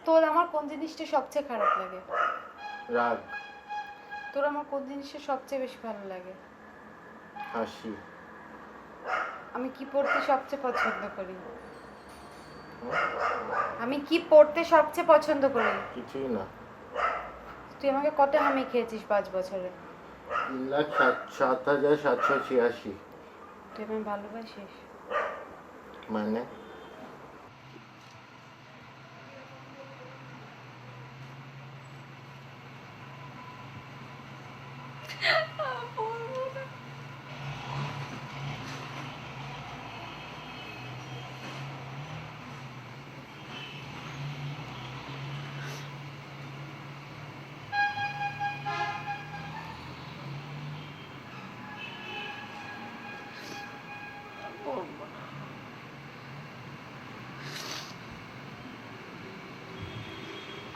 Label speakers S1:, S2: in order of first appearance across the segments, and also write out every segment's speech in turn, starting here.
S1: তোর আমার কোন জিনিসটা সবচেয়ে খারাপ লাগে?
S2: রাগ।
S1: তোর আমার কোন জিনিসটা সবচেয়ে বেশি ভালো লাগে?
S2: হাসি।
S1: আমি কি পড়তে সবচেয়ে পছন্দ করি? আমি কি পড়তে সবচেয়ে পছন্দ করি?
S2: কিছুই না।
S1: তুই আমাকে কত হামি খেয়েছিস 5 বছরে?
S2: 3,07,786।
S1: তুই আমায় ভালোবাসিস?
S2: মানে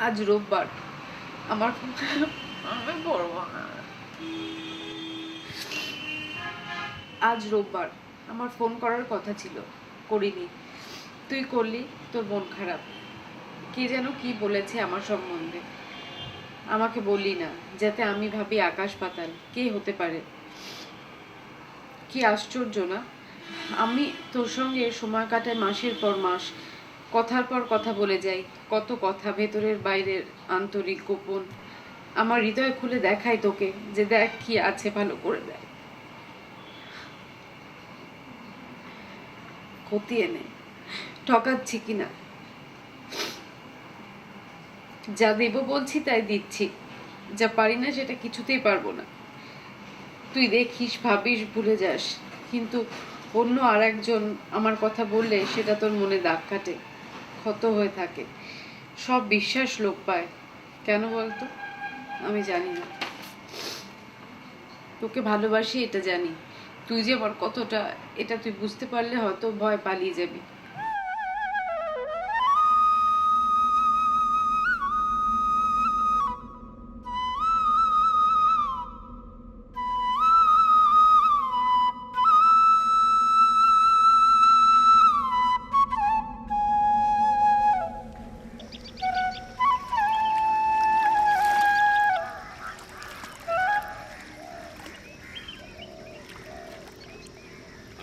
S1: আজ রোববার, আমার আমি পড়বো না। আজ রোববার, আমার ফোন করার কথা ছিল, করিনি। তুই করলি, তোর মন খারাপ। কে যেন কি বলেছে আমার সম্বন্ধে, আমাকে বললি না, যাতে আমি ভাবি আকাশ পাতাল। কে হতে পারে? কি আশ্চর্য না, আমি তোর সঙ্গে সময় কাটাই মাসের পর মাস, কথার পর কথা বলে যাই, কত কথা, ভেতরের বাইরের, আন্তরিক গোপন। আমার হৃদয় খুলে দেখাই তোকে, যে দেখ কি আছে, ভালো করে দেয়, খতিয়ে নে ঠকাচ্ছি কিনা। যা দেব বলছি তাই দিচ্ছি, যা পারি না সেটা কিছুতেই পারবো না। তুই দেখিস, ভাবিস, ভুলে যাস, কিন্তু অন্য আর একজন আমার কথা বললে সেটা তোর মনে দাগ কাটে, ক্ষত হয়ে থাকে, সব বিশ্বাস লোপ পায়। কেন বলতো? আমি জানি না। তোকে ভালোবাসি এটা জানি, তুই যে আমার কতটা, এটা তুই বুঝতে পারলে হয়তো ভয় পালিয়ে যাবি।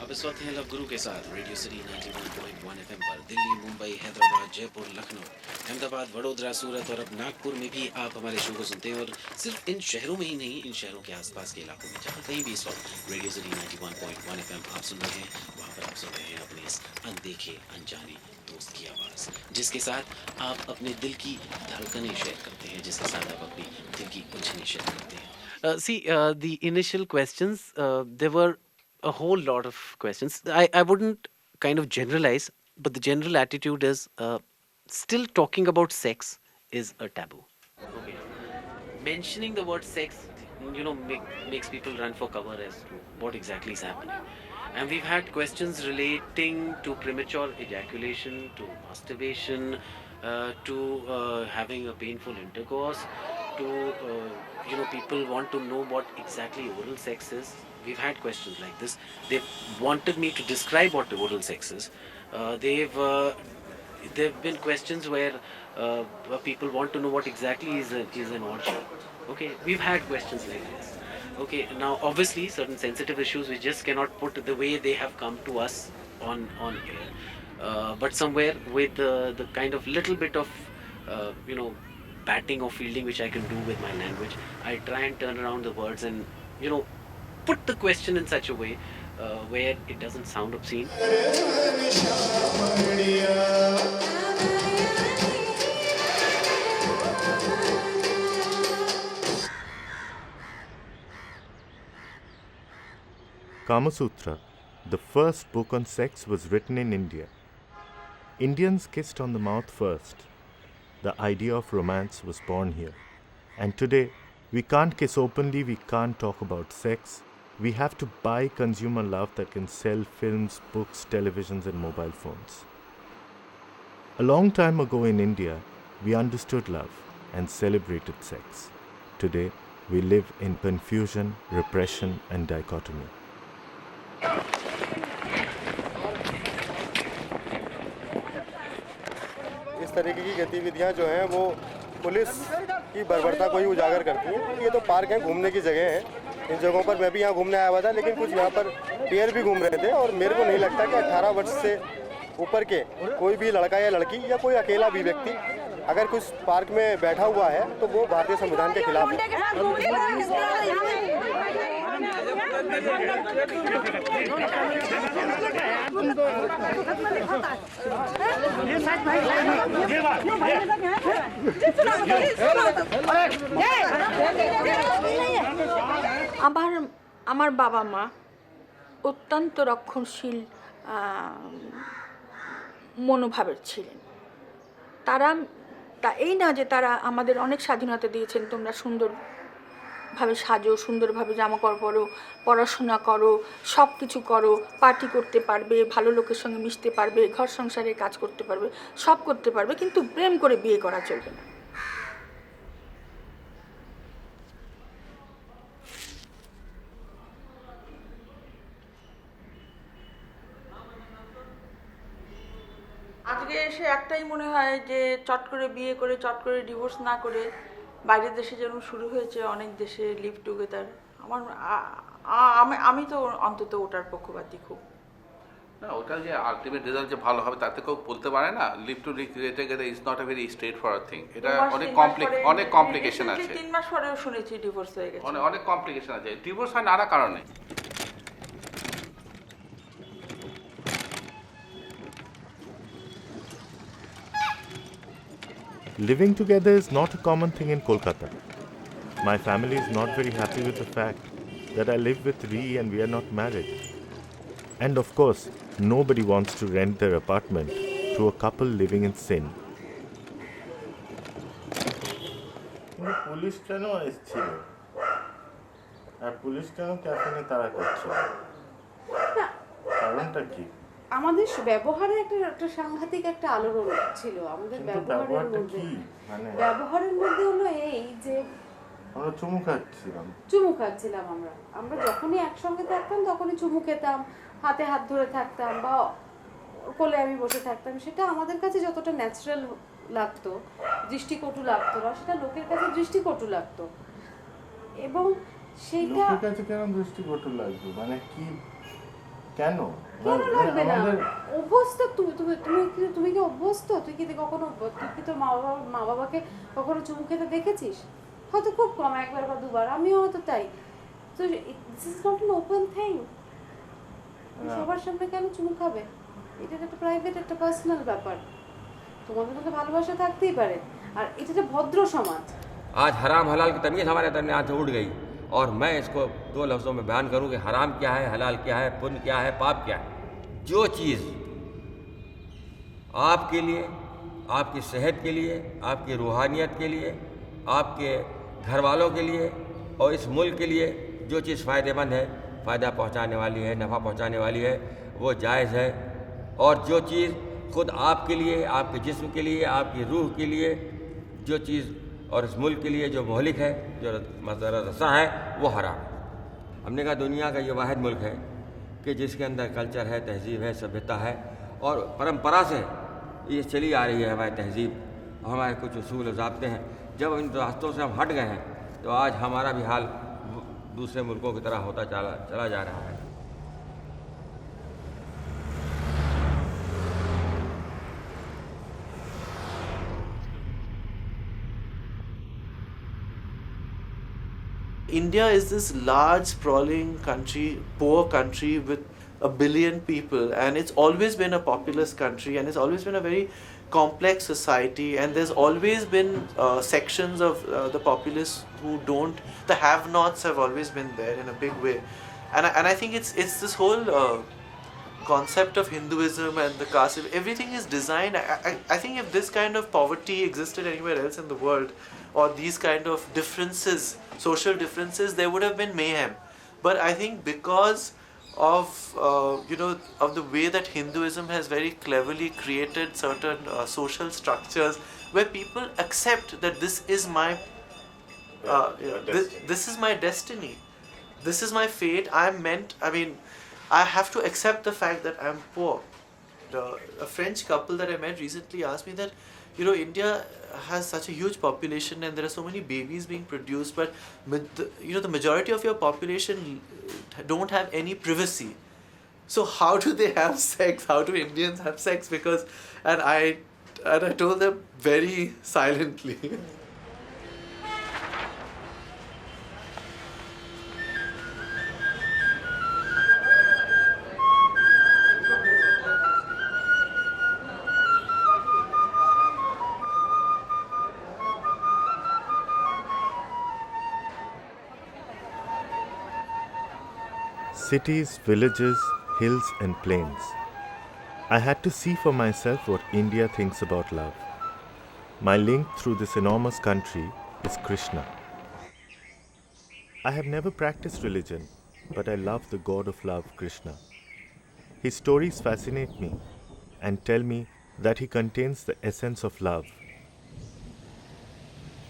S3: आप इस वक्त हैं लव गुरु के साथ रेडियो सिटी 91.1 एफएम पर। दिल्ली, मुंबई, हैदराबाद, जयपुर, लखनऊ, अहमदाबाद, वडोदरा, सूरत और अब नागपुर में भी आप हमारे शो को सुनते हैं। और सिर्फ इन शहरों में ही नहीं, इन शहरों के आसपास के इलाकों में जहाँ कहीं भी इस वक्त रेडियो सिटी 91.1 एफएम आप सुन रहे हैं, वहाँ पर आप सुन रहे हैं अपने इस अनदेखे अनजाने दोस्त की आवाज़, जिसके साथ आप अपने दिल की धड़कनें शेयर करते हैं, जिसके साथ आप अपनी दिल की उलझनें शेयर करते हैं। The initial questions, there were a whole lot of questions. I wouldn't kind of generalize, but the general attitude is still talking about sex is a taboo. Okay. Mentioning the word sex, makes people run for cover as to what exactly is happening. And we've had questions relating to premature ejaculation, to masturbation, to having a painful intercourse, to people want to know what exactly oral sex is. We've had questions like this. They've wanted me to describe what oral sex is. There've been questions where people want to know what exactly is an orgy. Okay, we've had questions like this. Okay, now obviously certain sensitive issues we just cannot put the way they have come to us on air. But somewhere with the kind of little bit of batting or fielding which I can do with my language, I try and turn around the words and put the question in such a way where it doesn't sound obscene.
S2: Kama Sutra, the first book on sex, was written in India. Indians kissed on the mouth first. The idea of romance was born here. And today, we can't kiss openly, we can't talk about sex. We have to buy consumer love that can sell films, books, televisions, and mobile phones. A long time ago in India, we understood love and celebrated sex. Today, we live in confusion, repression, and dichotomy.
S4: इस तरीके की गतिविधियां जो हैं वो police की बर्बरता को ही उजागर करती हैं। ये तो पार्क है, घूमने की जगह है, इन जगहों पर मैं भी यहाँ घूमने आया हुआ था, लेकिन कुछ यहाँ पर पेयर भी घूम रहे थे और मेरे को नहीं लगता कि 18 वर्ष से ऊपर के कोई भी लड़का या लड़की या कोई अकेला भी व्यक्ति अगर कुछ पार्क में बैठा हुआ है तो वो भारतीय संविधान के खिलाफ है।
S5: আমার বাবা মা অত্যন্ত রক্ষণশীল মনোভাবের ছিলেন। তারা এই না যে তারা আমাদের অনেক স্বাধীনতা দিয়েছেন, তোমরা সুন্দরভাবে সাজো, সুন্দরভাবে জামা কাপড় পরো, পড়াশোনা করো, সব কিছু করো, পার্টি করতে পারবে, ভালো লোকের সঙ্গে মিশতে পারবে, ঘর সংসারে কাজ করতে পারবে, সব করতে পারবে, কিন্তু প্রেম করে বিয়ে করা চলবে না। আজকে এসে একটাই মনে হয় যে চট করে বিয়ে করে চট করে ডিভোর্স না করে বাইরের দেশে যেরকম শুরু হয়েছে অনেক দেশে লিভ টুগেদার, আমি তো অন্তত ওটার পক্ষপাতী খুব।
S6: না, ওটা যে আলটিমেট রেজাল্ট যে ভালো হবে তাতে কেউ বলতে পারে না। Live to together is not a very straightforward thing. এটা অনেক কমপ্লিকেশন আছে।
S5: 3 মাস পরেও শুনেছি ডিভোর্স হয়ে গেছে।
S6: অনেক কমপ্লিকেশন আছে। ডিভোর্স হয় নানা কারণে।
S2: Living together is not a common thing in Kolkata. My family is not very happy with the fact that I live with Ree and we are not married. And of course, nobody wants to rent their apartment to a couple living in sin. Police কেন এসেছিল আর police কেন cafe তাড়া করছিল, কারণটা কি?
S1: আমাদের ব্যবহারে একটা সাংঘাতিক একটা আলোড়ন ছিল আমাদের ব্যবহারের মধ্যে। ব্যবহারের মধ্যে হলো এই যে
S2: আমরা চুমু খাচ্ছিলাম।
S1: আমরা যখনই একসঙ্গে থাকতাম তখনই চুমু খেতাম, হাতে হাত ধরে থাকতাম বা কোলে আমি বসে থাকতাম। সেটা আমাদের কাছে যতটা ন্যাচারাল লাগতো, দৃষ্টিকটু লাগতো না, সেটা লোকের কাছে দৃষ্টিকটু লাগতো। এবং সেইটা
S2: লোকের কাছে কেন দৃষ্টিকটু লাগতো, মানে কি, কেন
S1: লাগবে না? অভ্যস্ত তুমি কি অভ্যস্ত? তুই কি কখনো তোর মা বাবাকে কখনো চুমু খেতে দেখেছিস? হয়তো খুব কম, একবার বা দুবার। আমিও হয়তো তাই। তো this is not an open thing. সবার সামনে কেন চুমু খাবে? এটা একটা প্রাইভেট, একটা পার্সোনাল ব্যাপার। তোমাদের মধ্যে ভালোবাসা থাকতেই পারে, আর এটা একটা ভদ্র সমাজ।
S7: आज हराम हलाल की तमीज़ हमारे दरमियान से उड़ गई और मैं इसको 2 लफ्ज़ों में बयान करूं कि हराम क्या है, हलाल क्या है, पुण्य क्या है, पाप क्या है। जो चीज़ आपके लिए, आपकी सेहत के लिए, आपकी रूहानियत के लिए, आपके घर वालों के लिए और इस मुल्क के लिए जो चीज़ फ़ायदेमंद है, फ़ायदा पहुंचाने वाली है, नफ़ा पहुंचाने वाली है, वो जायज़ है। और जो चीज़ खुद आपके लिए, आपके जिस्म के लिए, आपकी रूह के लिए जो चीज़ और इस मुल्क के लिए जो मोहलिक है, जो रसा है, वो हराम है। हमने कहा दुनिया का ये वाहिद मुल्क है कि जिसके अंदर कल्चर है, तहजीब है, सभ्यता है और परंपरा से ये चली आ रही है हमारी तहजीब, हमारे कुछ उसूल और ज़ाब्ते हैं। जब इन रास्तों से हम हट गए हैं तो आज हमारा भी हाल दूसरे मुल्कों की तरह होता चला जा रहा है।
S8: India is this large, sprawling country, poor country with 1 billion people, and it's always been a populous country, and it's always been a very complex society, and there's always been sections of the populace who don't, the have-nots have always been there in a big way, and I think it's this whole concept of Hinduism and the caste, everything is designed. I think if this kind of poverty existed anywhere else in the world, or these kind of differences, social differences, there would have been mayhem. But I think because of of the way that Hinduism has very cleverly created certain social structures where people accept that this is my this is my destiny, this is my fate, I have to accept the fact that I'm poor. A French couple that I met recently asked me that, you know, India has such a huge population and there are so many babies being produced, but you know, the majority of your population don't have any privacy. So how do they have sex? How do Indians have sex? Because and I told them very silently.
S2: Cities, villages, hills and plains. I had to see for myself what India thinks about love. My link through this enormous country is Krishna. I have never practiced religion, but I love the God of love, Krishna. His stories fascinate me and tell me that he contains the essence of love.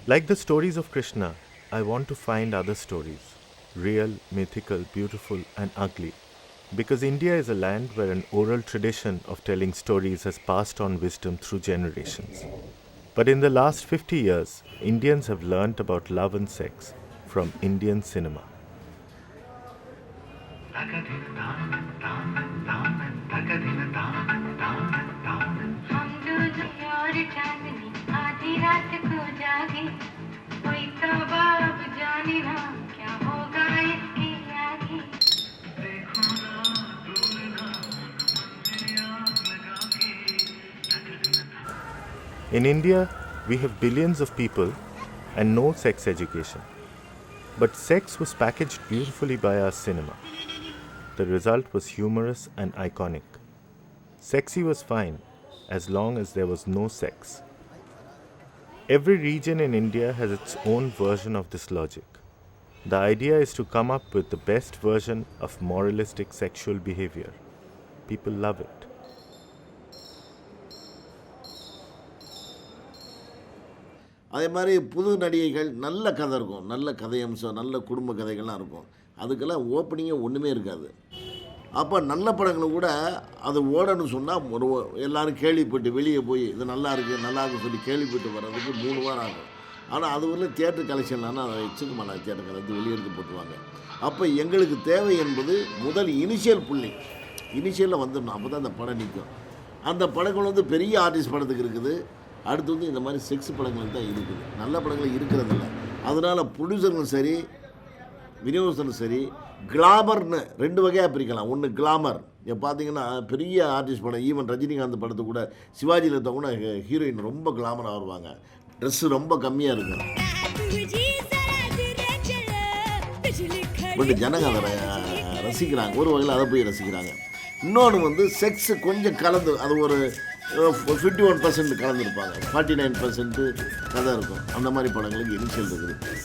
S2: Like the stories of Krishna, I want to find other stories, real, mythical, beautiful and ugly. Because India is a land where an oral tradition of telling stories has passed on wisdom through generations. But in the last 50 years, Indians have learnt about love and sex from Indian cinema. In India, we have billions of people and no sex education. But sex was packaged beautifully by our cinema. The result was humorous and iconic. Sexy was fine as long as there was no sex. Every region in India has its own version of this logic. The idea is to come up with the best version of moralistic sexual behavior. People love it.
S9: அதே மாதிரி புது நடிகைகள் நல்ல கதை இருக்கும், நல்ல கதையம்சம், நல்ல குடும்ப கதைகள்லாம் இருக்கும். அதுக்கெல்லாம் ஓப்பனிங்கே ஒன்றுமே இருக்காது. அப்போ நல்ல படங்களை கூட அது ஓடணும்னு சொன்னால் எல்லோரும் கேள்விப்பட்டு வெளியே போய் இது நல்லா இருக்குன்னு சொல்லி கேள்விப்பட்டு வர்றதுக்கு 3 வாரம் ஆகும். ஆனால் அது ஒரு தியேட்டர் கலெக்ஷன்லாம் அதை வச்சுக்க மாட்டாங்க, தியேட்டர் கலெக்ஷன் வெளியெடுத்து போட்டுருவாங்க. அப்போ எங்களுக்கு தேவை என்பது முதல் இனிஷியல் புள்ளி, இனிஷியலில் வந்துடணும். அப்போ தான் அந்த படம் நிற்கும். அந்த படங்கள் வந்து பெரிய ஆர்டிஸ்ட் படத்துக்கு இருக்குது, அடுத்து வந்து இந்த மாதிரி செக்ஸ் படங்களுக்கு தான் இருக்குது, நல்ல படங்கள் இருக்கிறதில்ல. அதனால் ப்ரொடியூசர்களும் சரி விநியோகஸ்தரும் சரி கிளாமர்னு 2 வகையாக பிரிக்கலாம். ஒன்று கிளாமர், இப்போ பார்த்தீங்கன்னா பெரிய ஆர்டிஸ்ட் படம், ஈவன் ரஜினிகாந்த் படத்து கூட சிவாஜியில் இருந்தால் கூட ஹீரோயின் ரொம்ப கிளாமராக வருவாங்க, ட்ரெஸ்ஸு ரொம்ப கம்மியாக இருக்கும். பட் ஜனங்க அதை ரசிக்கிறாங்க, ஒரு வகையில் அதை போய் ரசிக்கிறாங்க. இன்னொன்று வந்து செக்ஸு கொஞ்சம் கலந்து, அது ஒரு 51% கலந்துருப்பாங்க, 49% கதை இருக்கும். அந்த மாதிரி படங்களுக்கு இனிஷியல் இருக்குது.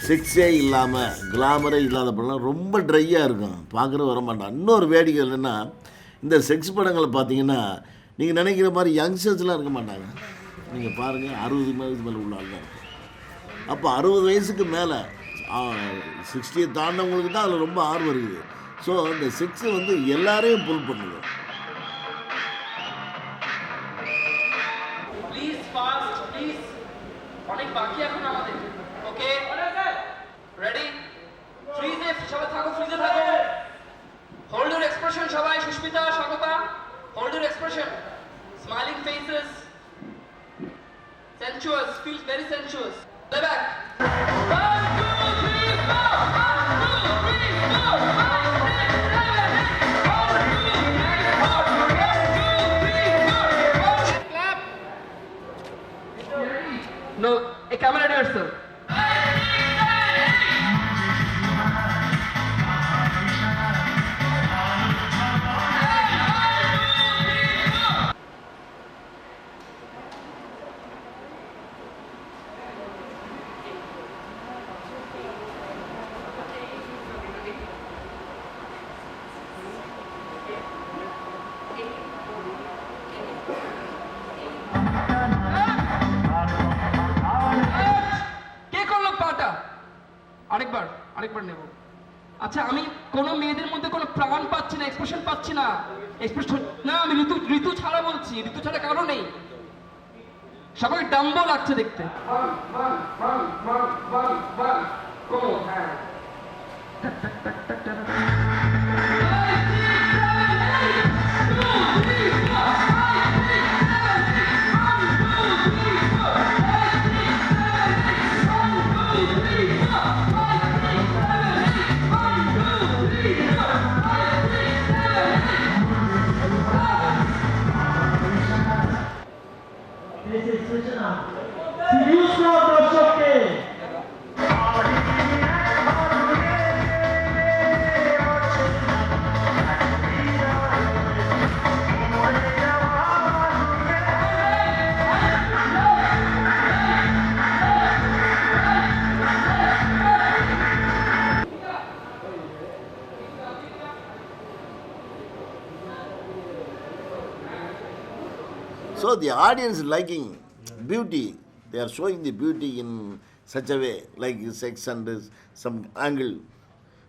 S9: செக்ஸே இல்லாமல் கிளாமரே இல்லாத படம்லாம் ரொம்ப ட்ரையாக இருக்கும், பார்க்குறது வர மாட்டான். இன்னொரு வேடிக்கை இல்லைன்னா, இந்த செக்ஸ் படங்களை பார்த்தீங்கன்னா நீங்கள் நினைக்கிற மாதிரி யங்ஸ்டர்ஸ்லாம் இருக்க மாட்டாங்க. நீங்கள் பாருங்கள் 60 வயசு மேலே உள்ள ஆள் தான் இருக்கும். அப்போ 60 வயசுக்கு மேலே 60 தாண்டவங்களுக்கு தான் அதில் ரொம்ப ஆர்வம் இருக்குது. ஸோ இந்த செக்ஸை வந்து எல்லாரையும் புல் பண்ணுது.
S10: অনেক বাকি এখন আমাদের। ওকে রেডি, ফ্রিজে সবাই থাকো, ফ্রিজে থাকো। হোল্ড ইউর এক্সপ্রেশন সবাই, Sushmita, Swagata, hold your expression, smiling faces, sensuous, feel very sensuous. Play back 1 2 3 4 1 2 3 4 5 6 7 8 1 2 3 4 clap. No, a camera rehearsal. আরেকবার নেব। আচ্ছা, আমি কোনো মেয়েদের মধ্যে কোনো প্রাণ পাচ্ছি না, এক্সপ্রেশন পাচ্ছি না, এক্সপ্রেশন না, আমি ঋতু ছাড়া বলছি, ঋতু ছাড়া কারো নেই। সবাই ডাম্বো লাগছে দেখতে।
S9: So the audience is liking beauty. They are showing the beauty in such a way, like sex and some angle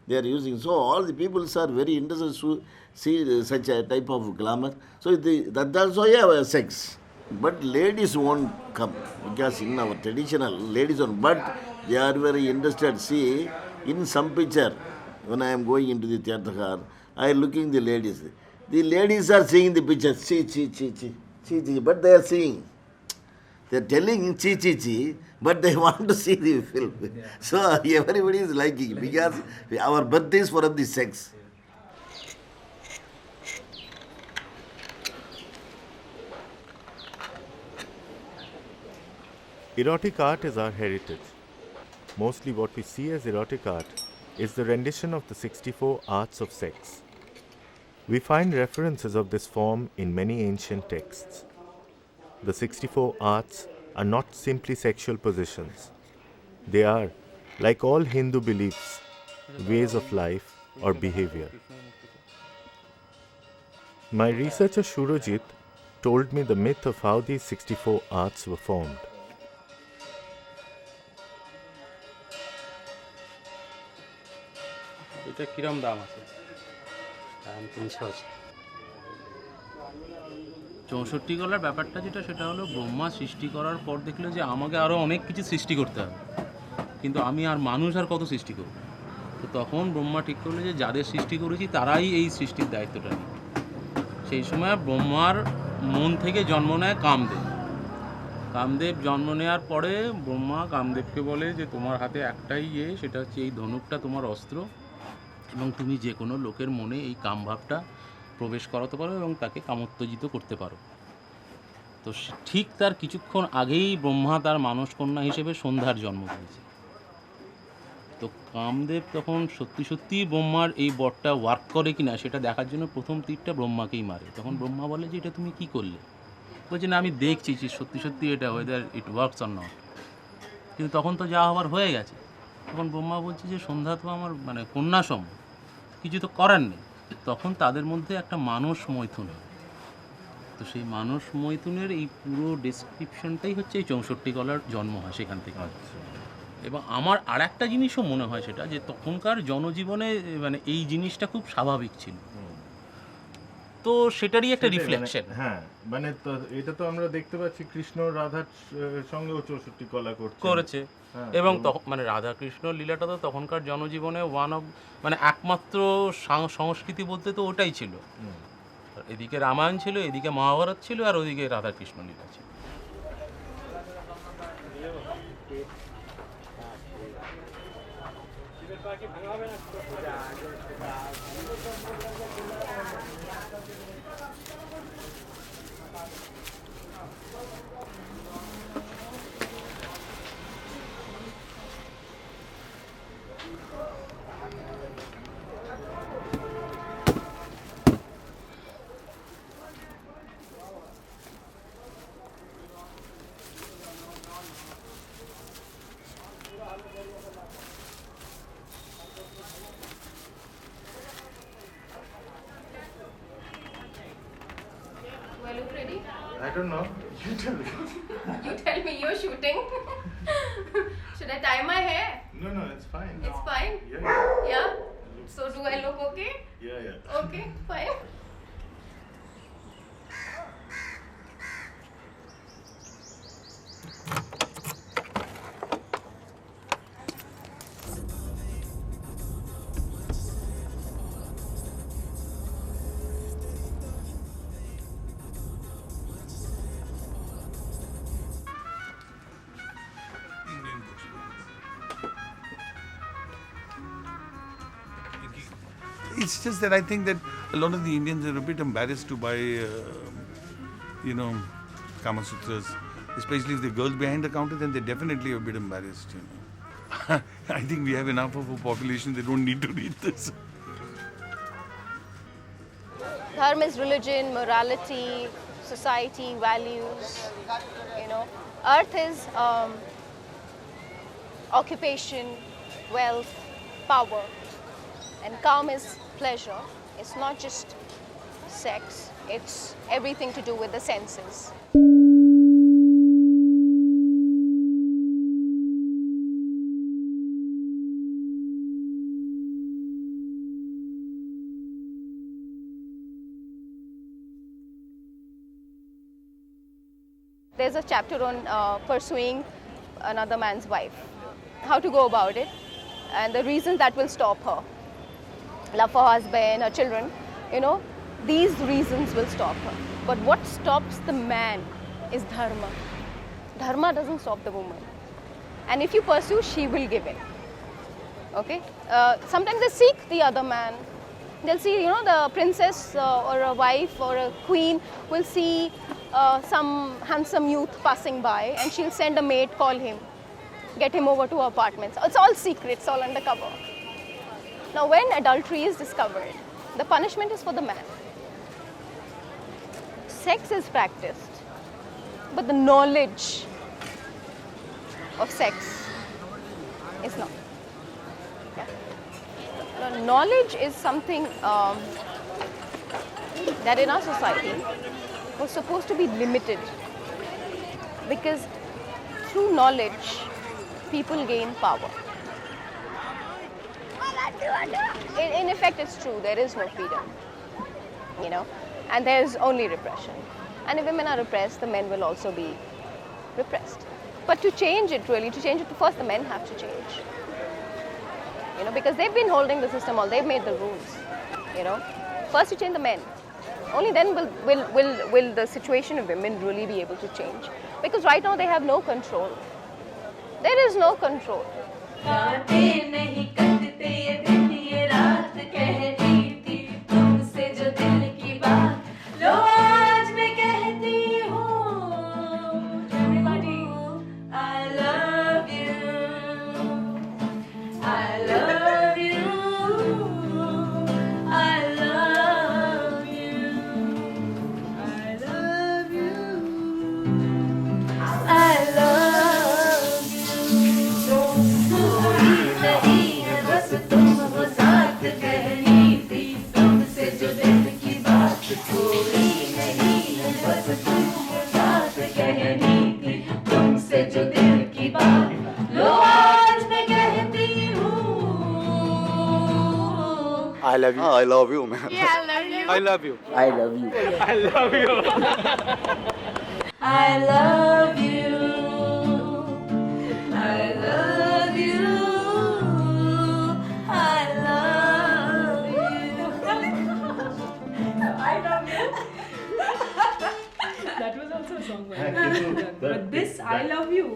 S9: they are using. So all the people are very interested to see such a type of glamour. So that also have sex. But ladies won't come because in our traditional ladies won't. But they are very interested. See, in some picture, when I am going into the theatre hall, I am looking the ladies. The ladies are seeing the picture. See. But they are seeing. They are telling chi, but they want to see the film. So everybody is liking because our birth is for the sex.
S2: Erotic art is our heritage. Mostly what we see as erotic art is the rendition of the 64 arts of sex. We find references of this form in many ancient texts. The 64 arts are not simply sexual positions. They are, like all Hindu beliefs, ways of life or behavior. My researcher Shurojit told me the myth of how these 64 arts were formed.
S11: এটা কিরম দাম আছে? দাম 300 আছে। 64 গলার ব্যাপারটা যেটা সেটা হলো ব্রহ্মা সৃষ্টি করার পর দেখলো যে আমাকে আরও অনেক কিছু সৃষ্টি করতে হবে, কিন্তু আমি আর মানুষ আর কত সৃষ্টি করব। তো তখন ব্রহ্মা ঠিক করলো যে যাদের সৃষ্টি করেছি তারাই এই সৃষ্টির দায়িত্বটা নেয়। সেই সময় ব্রহ্মার মন থেকে জন্ম নেয় কামদেব। কামদেব জন্ম নেওয়ার পরে ব্রহ্মা কামদেবকে বলে যে তোমার হাতে একটাই সেটা হচ্ছে এই ধনুকটা তোমার অস্ত্র, এবং তুমি যে কোনো লোকের মনে এই কামভাবটা প্রবেশ করাতে পারো এবং তাকে কামোত্তেজিত করতে পারো। তো ঠিক তার কিছুক্ষণ আগেই ব্রহ্মা তার মানস কন্যা হিসেবে সন্ধ্যার জন্ম দিয়েছে। তো কামদেব তখন সত্যি ব্রহ্মার এই বরটা ওয়ার্ক করে কিনা সেটা দেখার জন্য প্রথম তীরটা ব্রহ্মাকেই মারে। তখন ব্রহ্মা বলে যে এটা তুমি কি করলে? বলছে না আমি দেখছি যে সত্যি এটা weather it works or not. কিন্তু তখন তো যা হওয়ার হয়ে গেছে। তখন ব্রহ্মা বলছে যে সন্ধ্যা তো আমার মানে কন্যা সম, কিছু তো করার নেই। তখন তাদের মধ্যে একটা মানস মৈথুন হয়। তো সেই মানস মৈথুনের এই পুরো ডেসক্রিপশনটাই হচ্ছে এই 64 গলার জন্ম হয় সেখান থেকে। এবং আমার আর একটা জিনিসও মনে হয় সেটা যে তখনকার জনজীবনে মানে এই জিনিসটা খুব স্বাভাবিক ছিল। তো সেটারই একটা রিফ্লেকশন।
S2: হ্যাঁ, মানে তো এটা তো আমরা দেখতে পাচ্ছি কৃষ্ণ রাধার সঙ্গেও 64 কলা করেছে।
S11: এবং তখন মানে রাধা কৃষ্ণ লীলাটা তো তখনকার জনজীবনে ওয়ান অফ মানে একমাত্র সংস্কৃতি বলতে তো ওটাই ছিল। এদিকে রামায়ণ ছিল, এদিকে মহাভারত ছিল, আর ওদিকে রাধা কৃষ্ণ লীলা ছিল।
S2: I don't know. You tell me.
S12: You tell me you're shooting. Should I tie my hair?
S2: No, it's fine.
S12: It's fine? Yeah? So do I look okay?
S2: Yeah.
S12: Okay, fine.
S13: It's just that I think that a lot of the Indians are a bit embarrassed to buy, Kama Sutras. Especially if the girls behind the counter, then they're definitely a bit embarrassed. I think we have enough of a population; they don't need to read this.
S14: Dharma is religion, morality, society, values. Earth is occupation, wealth, power, and Kam is pleasure. It's not just sex; it's everything to do with the senses. There's a chapter on pursuing another man's wife, how to go about it, and the reasons that will stop her. Love for her husband, her children, these reasons will stop her. But what stops the man is dharma. Dharma doesn't stop the woman. And if you pursue, she will give in. Okay? Sometimes they seek the other man. They'll see, the princess or a wife or a queen will see some handsome youth passing by, and she'll send a maid, call him, get him over to her apartments. It's all secret, it's all undercover. Now when adultery is discovered, the punishment is for the man. Sex is practiced, but the knowledge of sex is not. Yeah. Now, knowledge is something that in our society was supposed to be limited, because through knowledge people gain power. In effect, it's true, there is no freedom, and there is only repression. And if women are repressed, the men will also be repressed. But to change it, first the men have to change, because they've been holding the system they've made the rules, First you change the men. Only then will the situation of women really be able to change. Because right now they have no control. There is no control.
S15: Everybody, I love you. I love you. I love you. I love you. I love you. कोई नहीं है बस तुम हो साथ कहनी थी तुमसे जो दिल की बात कोई नहीं है बस तुम हो साथ कहनी थी तुमसे जो दिल की बात लो आज मैं कहती हूँ
S16: I love you.
S15: I love you, man.
S16: Yeah, I love you.
S15: I love you.
S16: I love you.
S15: I love you. I love you. I love you. I love you.
S17: That was also a song by me. But this, I love you.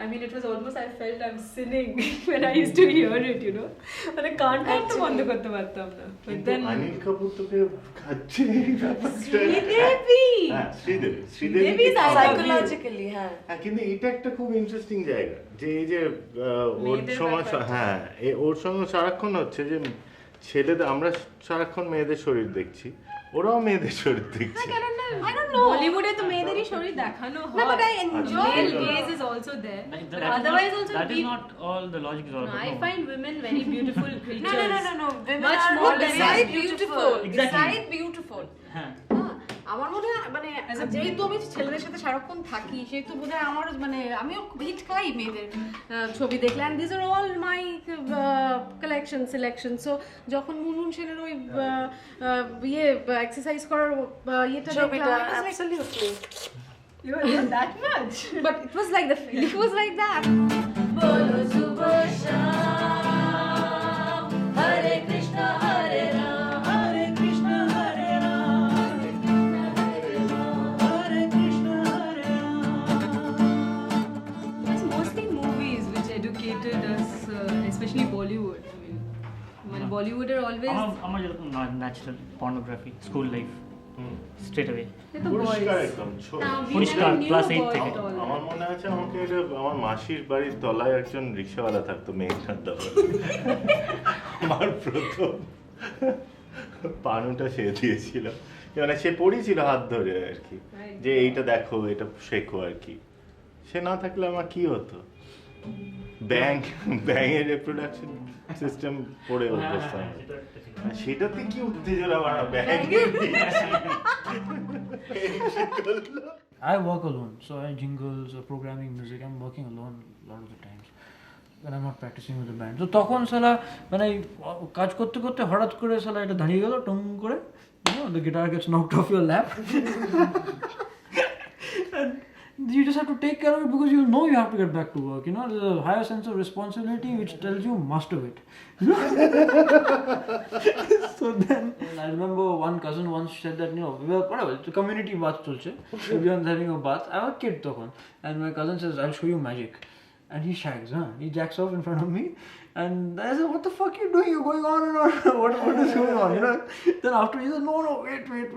S17: I mean, it was almost, I felt I'm sinning when I used to hear it, But I can't to বন্ধ করতে পারতাম না. But then
S2: Anil Kapoor তোকে খাচ্ছে এই ব্যাপারটা। Sridevi
S17: psychologically হ্যাঁ।
S2: কিন্তু এটা একটা খুব ইন্টারেস্টিং জায়গা যে এই যে ওর সময় ওর সঙ্গে সারাক্ষণ হচ্ছে যে ছেলেদের আমরা সারাক্ষণ মেয়েদের শরীর দেখছি, ওরাও মেয়েদের শরীর দেখছে।
S17: I don't know. Bollywood-e to মেয়েদেরই শরীর দেখানো হয়. No, but I enjoy. Male gaze is also there. But otherwise also
S18: that is not all the logic is all.
S17: No, I find women very beautiful creatures.
S15: No. Women
S17: much
S15: are
S17: more
S15: beside
S17: beautiful.
S15: Beside beautiful.
S17: হ্যাঁ। আমার মনে হয় যেহেতু আমি ছেলেদের সাথে সারাক্ষণ থাকি সেহেতু বোধ হয় আমার আমিও হিট খাই মেয়েদের ছবি দেখলে and these are all my collection selection. So যখন মুনমুন সেনের ওই এক্সারসাইজ করার ইয়েটা দেখলাম
S15: absolutely.
S17: You know that much. But it was like the feeling was like that.
S15: Bolo subah sham Hare Krishna Hare Ram Hare Krishna Hare Ram Hare Krishna Hare Ram.
S17: It's mostly movies which educated us, especially Bollywood. I mean, বলিউডের always
S19: আমার যেরকম natural pornography school life straight away
S2: পরিষ্কার একদম
S19: পরিষ্কার class 8 থেকে
S2: আমার মনে আছে আমাকে এটা আমার মাসির বাড়ির তলায় একজন রিক্সাওয়ালা থাকতো মেঘনাথ দাস আমার প্রথম পানুটা সে দিয়েছিল মানে সে পড়িয়েছিল হাত ধরে আর কি যে এইটা দেখো এটা শেখো আর কি সে না থাকলে আমার কি হতো ব্যাঙের রিপ্রোডাকশন সিস্টেম পড়ে অভ্যস্ত সেটাতে কি উত্তেজনা বাড়া
S20: I work alone, so I jingles or programming music. I'm working alone a lot of the times when I'm not practicing with the band. So তখন সালা মানে কাজ করতে করতে হঠাৎ করে সালা এটা দাঁড়িয়ে গেল টং করে, you know, the guitar gets knocked off your lap. And you just have to take care of it because you know you have to get back to work. You know, there's a higher sense of responsibility which tells you master it. So then I remember one cousin once said that, you know, we were whatever, it's a community bath chulche. Everyone's having a bath. I was a kid tokon, and my cousin says, "I'll show you magic," and he shags, he jacks off in front of me. And I said, "What the fuck are you doing? You're going on and on. what is going on?" You know. Then after he said, "No,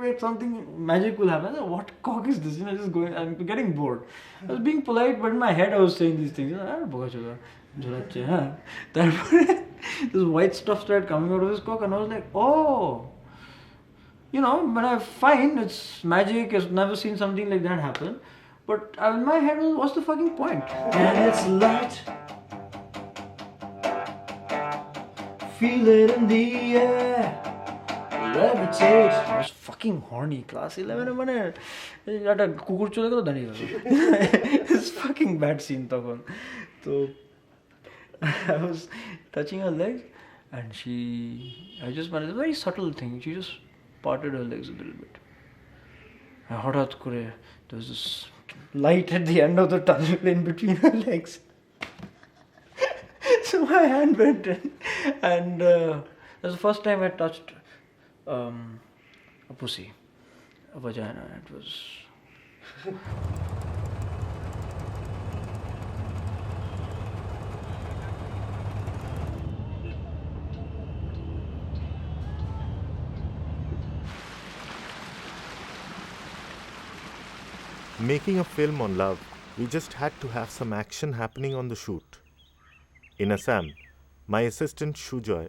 S20: wait, something magic will happen." I said, "What cock is this?" You know, just going. I'm getting bored. I was being polite, but in my head I was saying these things. You know, this white stuff started coming out of his cock, and I was like, "Oh." You know, when I find it's magic, I've never seen something like that happen. But in my head, what's the fucking point? And it's light. Feel it in the air, levitate. I was fucking horny. Class 11 মানে একটা কুকুর চলে গেল দাঁড়িয়ে গেল। It's fucking bad scene তখন। তো I was touching her legs, and I just wanted a very subtle thing. She just parted her legs a little bit. And হঠাৎ করে there was this light at the end of the tunnel in between her legs. So my hand went in, and that was the first time I touched a pussy, a vagina. It was.
S2: Making a film on love, we just had to have some action happening on the shoot. In Assam, my assistant Shujoy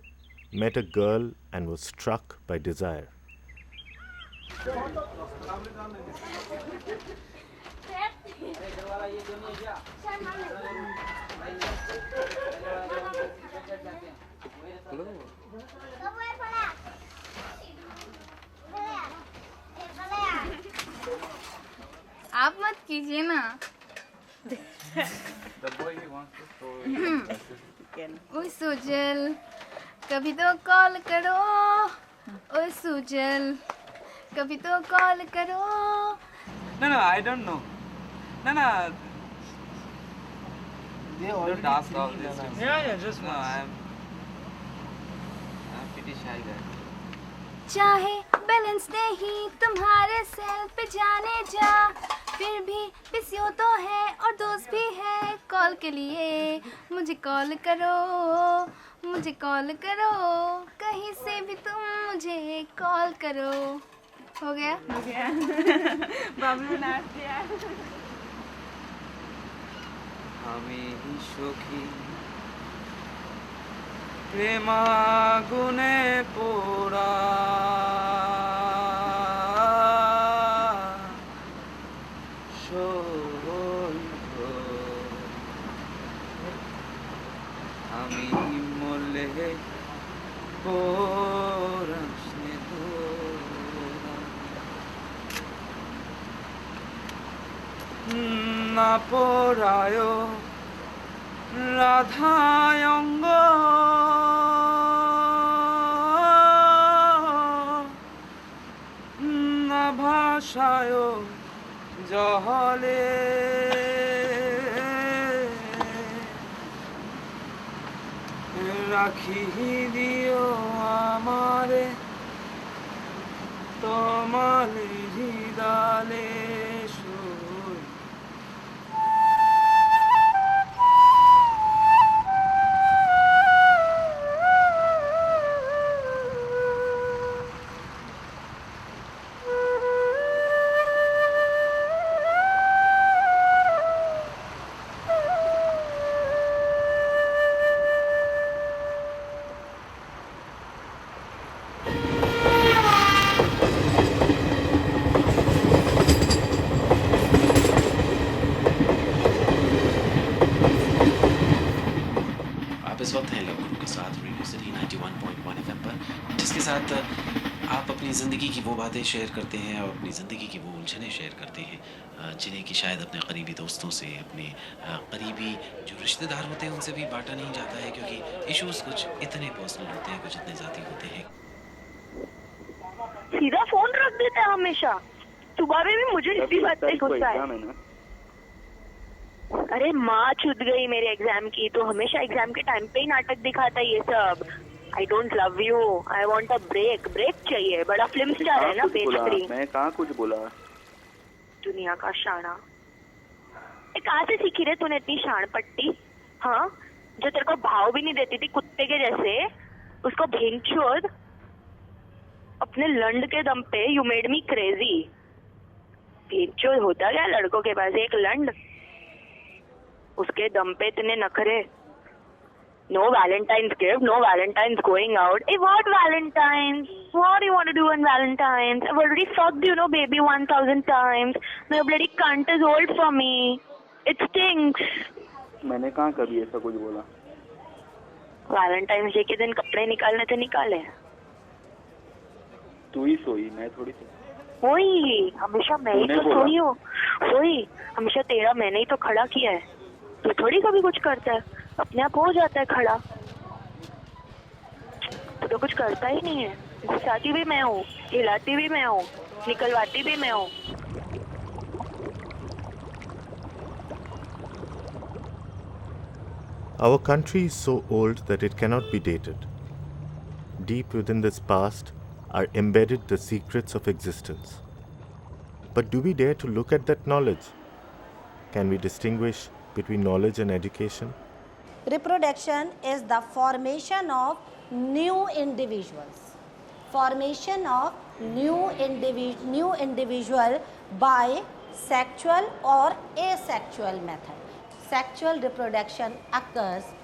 S2: met a girl and was struck by desire.
S21: आप मत कीजिए ना। ओए सुजल, कभी तो call करो। ओए सुजल, कभी तो कॉल करो।
S22: No, I don't know. No. They don't ask all this.
S20: Yeah, just
S22: no. I'm pretty shy guy.
S21: चाहे बैलेंस नहीं तुम्हारे सेल पे जाने जा, फिर भी पिसियो तो है और दोस्त भी है। कॉल के लिए मुझे कॉल करो, मुझे कॉल करो, कहीं से भी तुम मुझे कॉल करो। हो गया? हो गया। बाबू नाच दिया।
S22: আমি সখী প্রেমাগুনে পোড়া, আমি মরলে পোড়াসনে তোরা, না পোড়ায় রাধায়ঙ্গ, না ভাষায় জহলে, রাখি দিও আমারে তোমার হৃদয়ে।
S3: वो बातें शेयर करते हैं और अपनी ज़िंदगी की वो उलझनें शेयर करते हैं जिन्हें कि शायद अपने करीबी दोस्तों से, अपने करीबी जो रिश्तेदार होते हैं उनसे भी बांटा नहीं जाता है, क्योंकि इश्यूज़ कुछ इतने पर्सनल होते हैं, कुछ इतने ज़ाती होते हैं।
S4: सीधा फोन रख देते हैं हमेशा। सुबह में भी मुझे इसी बात पे गुस्सा है। अरे माँ छूट गई मेरे एग्जाम की, तो हमेशा एग्जाम के टाइम पे ही नाटक दिखाता है ये सब। I don't love you, I want a break. Break चाहिए। बड़ा फिल्म स्टार है ना पेज 3।
S16: मैं कहाँ कुछ बोला?
S4: दुनिया का शाना। कहाँ से सीखी रे तूने इतनी शान पट्टी? हाँ, जो तेरे को भाव भी नहीं देती थी कुत्ते के जैसे, उसको भेंचोद अपने लंड के दम पे यू मेड मी क्रेजी। भेंचोद होता क्या लड़कों के पास एक लंड, उसके दम पे इतने नखरे। No Valentine's gift, no Valentine's going out. Hey, what Valentine's? What do you want to do on Valentine's? I've already fucked, you know, baby 1000 times. My bloody cunt is old for me. It stinks.
S16: मैंने कहाँ कभी ऐसा कुछ बोला?
S4: Valentine's Day के दिन कपड़े निकालने थे निकाले।
S16: तू ही सोई, मैं थोड़ी सोई।
S4: वही, हमेशा मैं ही तो सोई हूँ। वही, हमेशा तेरा मैंने ही तो खड़ा किया है। तू थोड़ी कभी कुछ करता है, अपने आप हो जाता है खड़ा। तू तो कुछ करता ही नहीं है। घुसाती भी मैं हूँ, हिलाती भी मैं हूँ, निकलवाती भी मैं हूँ।
S2: Our country is so old that it cannot be dated. Deep within this past are embedded the secrets of existence. But do we dare to look at that knowledge? Can we distinguish between knowledge and education?
S23: Reproduction is the formation of new individuals. Formation of new individual by sexual or asexual method. Sexual reproduction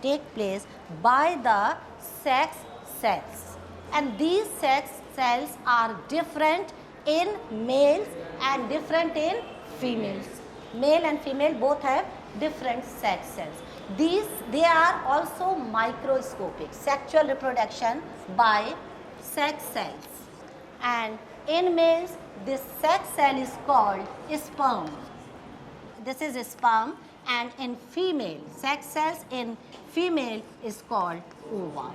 S23: take place by the sex cells, and these sex cells are different in males and different in females. Male and female both have different sex cells. They are also microscopic. Sexual reproduction by sex cells, and in males this sex cell is called sperm. This is sperm, and in female, sex cells in female is called ova.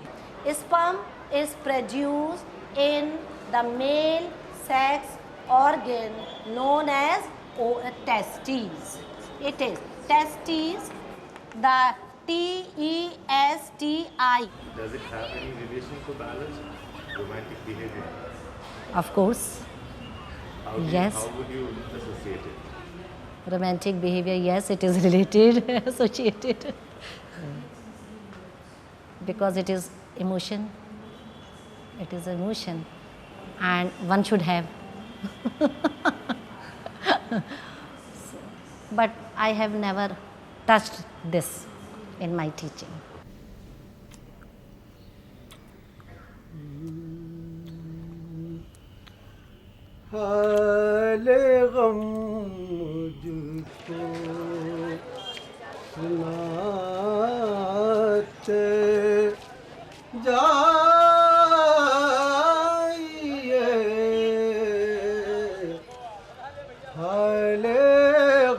S23: Sperm is produced in the male sex organ known as testes. It is testes, the T-E-S-T-I.
S2: Does it have any relation to balance, romantic behavior?
S23: Of course. Yes.
S2: How would you associate it?
S23: Romantic behavior, yes, it is related, associated. Because it is emotion. It is emotion. And one should have. But I have never touched this in my teaching.
S22: हाले गम मुझको सुनाते जाइए, हाले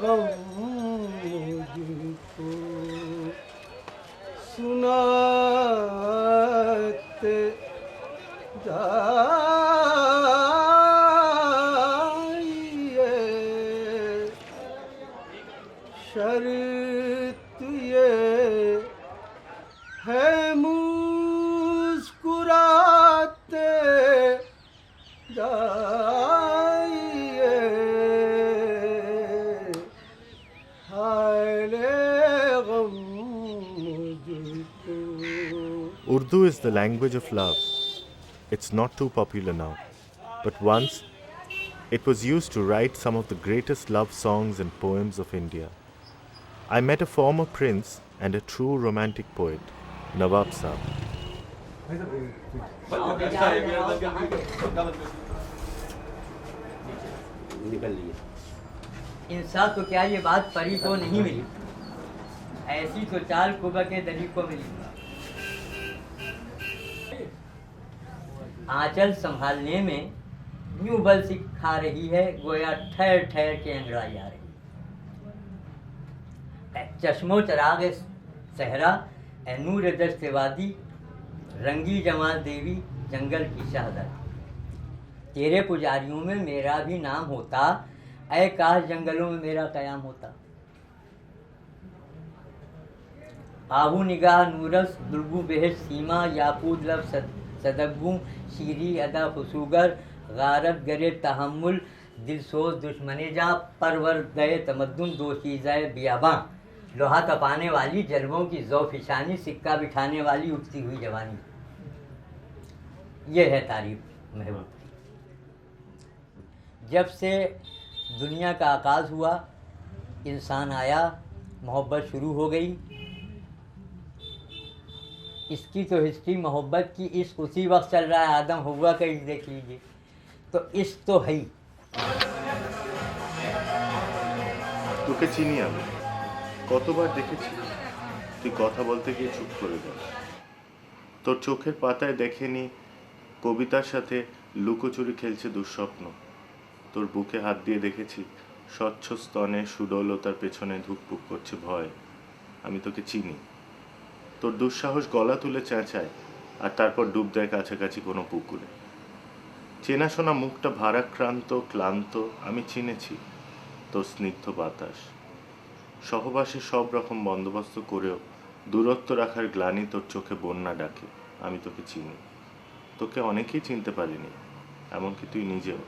S22: गम मुझको सुनाते शर्त ये है मुस्कुराते जाइए, हाले गम मुझको।
S2: Urdu is the language of love. It's not too popular now, but once it was used to write some of the greatest love songs and poems of India. I met a former prince and a true romantic poet, Nawab Saab.
S24: इंसान को क्या ये बात परी को नहीं मिली, ऐसी तो चाल कुबा के दली को मिली। आंचल संभालने में यूं बल सिखा रही है गोया ठहर ठहर के अंगड़ाई आ रही है। चश्मो चराग सहरा ए नूर दस्त वादी रंगी जमाल देवी जंगल की शहजादी। तेरे पुजारियों में मेरा भी नाम होता, ऐ काश जंगलों में मेरा कयाम होता। आहू निगाह नूरस दुर्गु बेहश सीमा याकूत लब सदब्बू शीरी अदा खुसूगर गारत गरे तहम्मुल दिल सोज दुश्मने जा परवर गए तमद्दुन दोशीज़ाए बियाबां। लोहा तपाने वाली जलवों की ज़ौफ़िशानी सिक्का बिठाने वाली उठती हुई जवानी। ये है तारीफ महबूब की। जब से दुनिया का आगाज़ हुआ, इंसान आया, मोहब्बत शुरू हो गई। इसकी तो हिस्ट्री मोहब्बत की इस उसी वक्त चल रहा है। आदम हुआ का इश्क देख लीजिए, तो इश्क तो है ही।
S2: তোকে চিনি আমি, কতবার দেখেছি তুই কথা বলতে গিয়ে চুপ করে যাস। তোর চোখের পাতায় দেখেনি কবিতার সাথে লুকোচুরি খেলছে দুঃস্বপ্ন। তোর বুকে হাত দিয়ে দেখেছি স্বচ্ছ স্তনে সুডলতার পেছনে ধুকপুক করছে ভয়। আমি তোকে চিনি। তোর দুঃসাহস গলা তুলে চেঁচায় আর তারপর ডুব দেয় কাছাকাছি কোনো পুকুরে। চেনাশোনা মুখটা ভারাক্রান্ত ক্লান্ত আমি চিনেছি। তোর স্নিগ্ধ বাতাস সহবাসে সব রকম বন্দোবস্ত করেও দূরত্ব রাখার গ্লানি তোর চোখে বন্যা ডাকে। আমি তোকে চিনি। তোকে অনেকেই চিনতে পারিনি, এমনকি তুই নিজেও।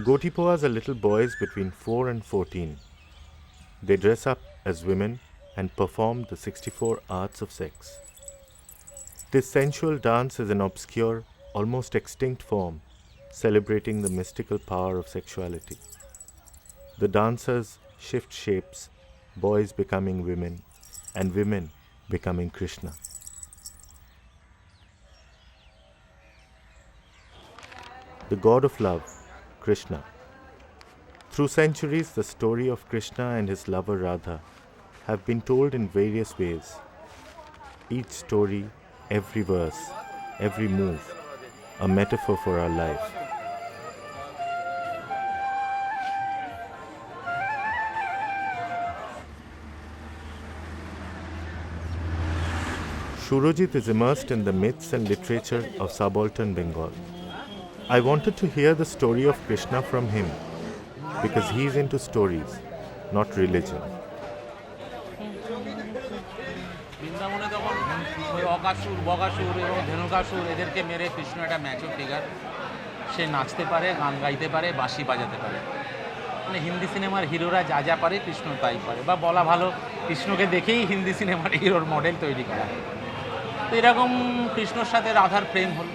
S2: Gotipoas are little boys between 4 and 14. They dress up as women and perform the 64 arts of sex. This sensual dance is an obscure, almost extinct form, celebrating the mystical power of sexuality. The dancers shift shapes, boys becoming women, and women becoming Krishna. The god of love, Krishna. Through centuries, the story of Krishna and his lover Radha have been told in various ways. Each story, every verse, every move, a metaphor for our life. Surojit is immersed in the myths and literature of subaltern Bengal. I wanted to hear the story of Krishna from him because he's into stories, not religion.
S11: বৃন্দাবনে তখন ওই অকাসুর বকাসুর এবং ধেনুকাসুর এদেরকে মেরে কৃষ্ণ একটা mature figure, সে নাচতে পারে, গান গাইতে পারে, বাঁশি বাজাতে পারে। মানে হিন্দি সিনেমার হিরোরা যা যা পারে কৃষ্ণ তাই পারে, বা বলা ভালো কৃষ্ণকে দেখেই হিন্দি সিনেমার হিরোর মডেল তৈরি করা। তো এরকম কৃষ্ণর সাথে রাধার প্রেম হল।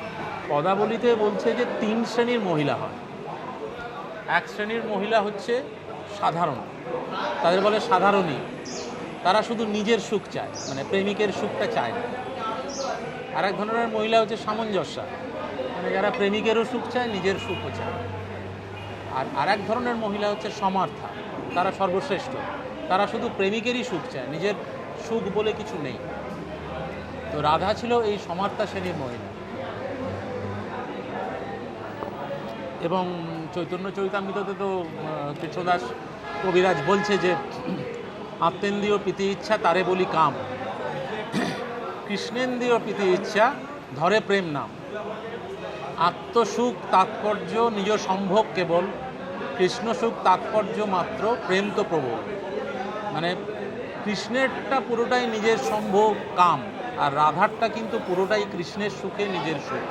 S11: পদাবলিতে বলছে যে 3 শ্রেণীর মহিলা হয়। এক শ্রেণীর মহিলা হচ্ছে সাধারণ, তাদের বলে সাধারণী। তারা শুধু নিজের সুখ চায়, মানে প্রেমিকের সুখটা চায় না। আর এক ধরনের মহিলা হচ্ছে সামঞ্জস্যা, মানে যারা প্রেমিকেরও সুখ চায়, নিজের সুখও চায়। আর এক ধরনের মহিলা হচ্ছে সমার্থা, তারা সর্বশ্রেষ্ঠ, তারা শুধু প্রেমিকেরই সুখ চায়, নিজের সুখ বলে কিছু নেই। তো রাধা ছিল এই সমার্থা শ্রেণীর মহিলা। এবং চৈতন্য চরিতামৃততে তো কৃষ্ণদাস কবিরাজ বলছে যে আত্মেন্দ্রিয় প্রীতি ইচ্ছা তারে বলি কাম, কৃষ্ণেন্দ্রিয় প্রীতি ইচ্ছা ধরে প্রেম নাম, আত্মসুখ তাৎপর্য নিজ সম্ভোগ কেবল, কৃষ্ণ সুখ তাৎপর্য মাত্র প্রেম তো প্রবল। মানে কৃষ্ণেরটা পুরোটাই নিজের সম্ভোগ কাম, আর রাধারটা কিন্তু পুরোটাই কৃষ্ণের সুখে নিজের সুখ।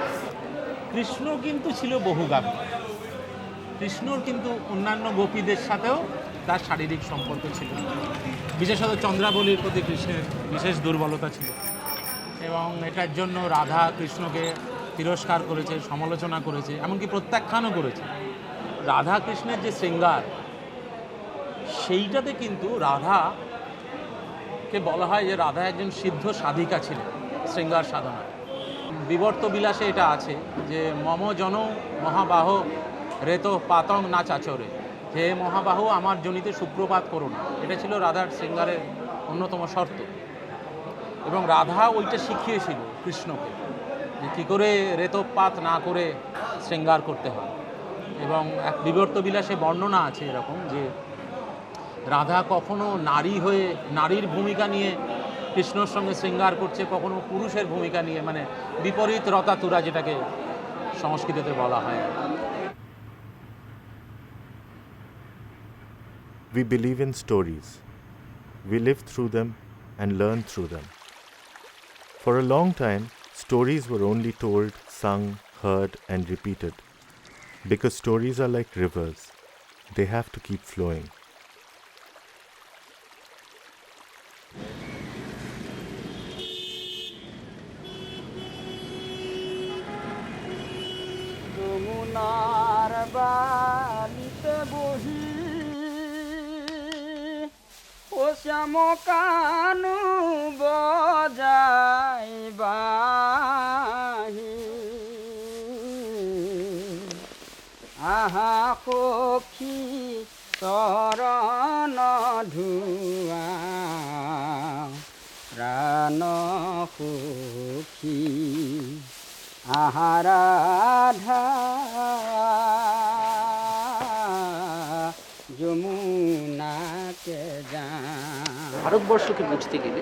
S11: কৃষ্ণ কিন্তু ছিল বহুগামী, কৃষ্ণর কিন্তু অন্যান্য গোপীদের সাথেও তার শারীরিক সম্পর্ক ছিল। বিশেষত চন্দ্রাবলীর প্রতি কৃষ্ণের বিশেষ দুর্বলতা ছিল, এবং এটার জন্য রাধা কৃষ্ণকে তিরস্কার করেছে, সমালোচনা করেছে, এমনকি প্রত্যাখ্যানও করেছে। রাধা কৃষ্ণের যে শৃঙ্গার, সেইটাতে কিন্তু রাধাকে বলা হয় যে রাধা একজন সিদ্ধ সাধিকা ছিলেন শৃঙ্গার সাধনায়। বিবর্ত বিলাসে এটা আছে যে মম জন মহাবাহ রেত পাতং না চাচরে, হে মহাবাহু আমার জনিতে সুপ্রপাত করো না। এটা ছিল রাধার শৃঙ্গারের অন্যতম শর্ত, এবং রাধা ওইটা শিখিয়েছিল কৃষ্ণকে যে কী করে রেতপাত না করে শৃঙ্গার করতে হয়। এবং এক বিবর্ত বিলাসে বর্ণনা আছে এরকম যে রাধা কখনো নারী হয়ে নারীর ভূমিকা নিয়ে কৃষ্ণর সঙ্গে শৃঙ্গার করছে, কখনো পুরুষের ভূমিকা নিয়ে, মানে বিপরীত রতাতুরা যেটাকে সংস্কৃতিতে বলা হয়।
S2: We believe in stories. We live through them and learn through them. For a long time, stories were only told, sung, heard, and repeated. Because stories are like rivers, they have to keep flowing.
S22: যমুনার বালিতে বহি ও শ্যাম কানু বজাই বাহি, আহা পক্ষী চরণ ধুয়া প্রাণ সুখী, আহা রাধা যমুনাকে যা।
S1: ভারতবর্ষকে বুঝতে গেলে,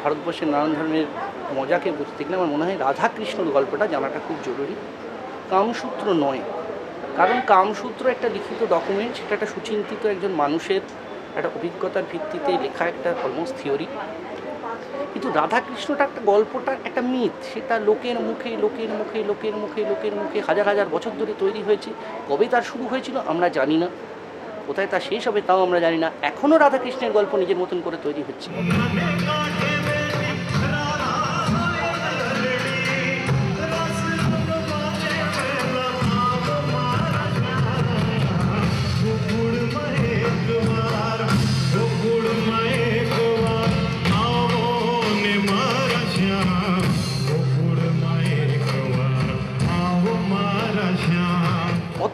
S1: ভারতবর্ষের নানান ধরনের মজাকে বুঝতে গেলে আমার মনে হয় রাধাকৃষ্ণর গল্পটা জানাটা খুব জরুরি। কামসূত্র নয়, কারণ কামসূত্র একটা লিখিত ডকুমেন্ট, সেটা একটা সুচিন্তিত একজন মানুষের একটা অভিজ্ঞতার ভিত্তিতে লেখা একটা অলমোস্ট থিওরি। কিন্তু রাধাকৃষ্ণটা একটা গল্পটা একটা মিথ, সেটা লোকের মুখে লোকের মুখে লোকের মুখে লোকের মুখে হাজার হাজার বছর ধরে তৈরি হয়েছে। কবে তার শুরু হয়েছিল আমরা জানি না, কোথায় তার শেষ হবে তাও আমরা জানি না। এখনও রাধাকৃষ্ণের গল্প নিজের মতন করে তৈরি হচ্ছে।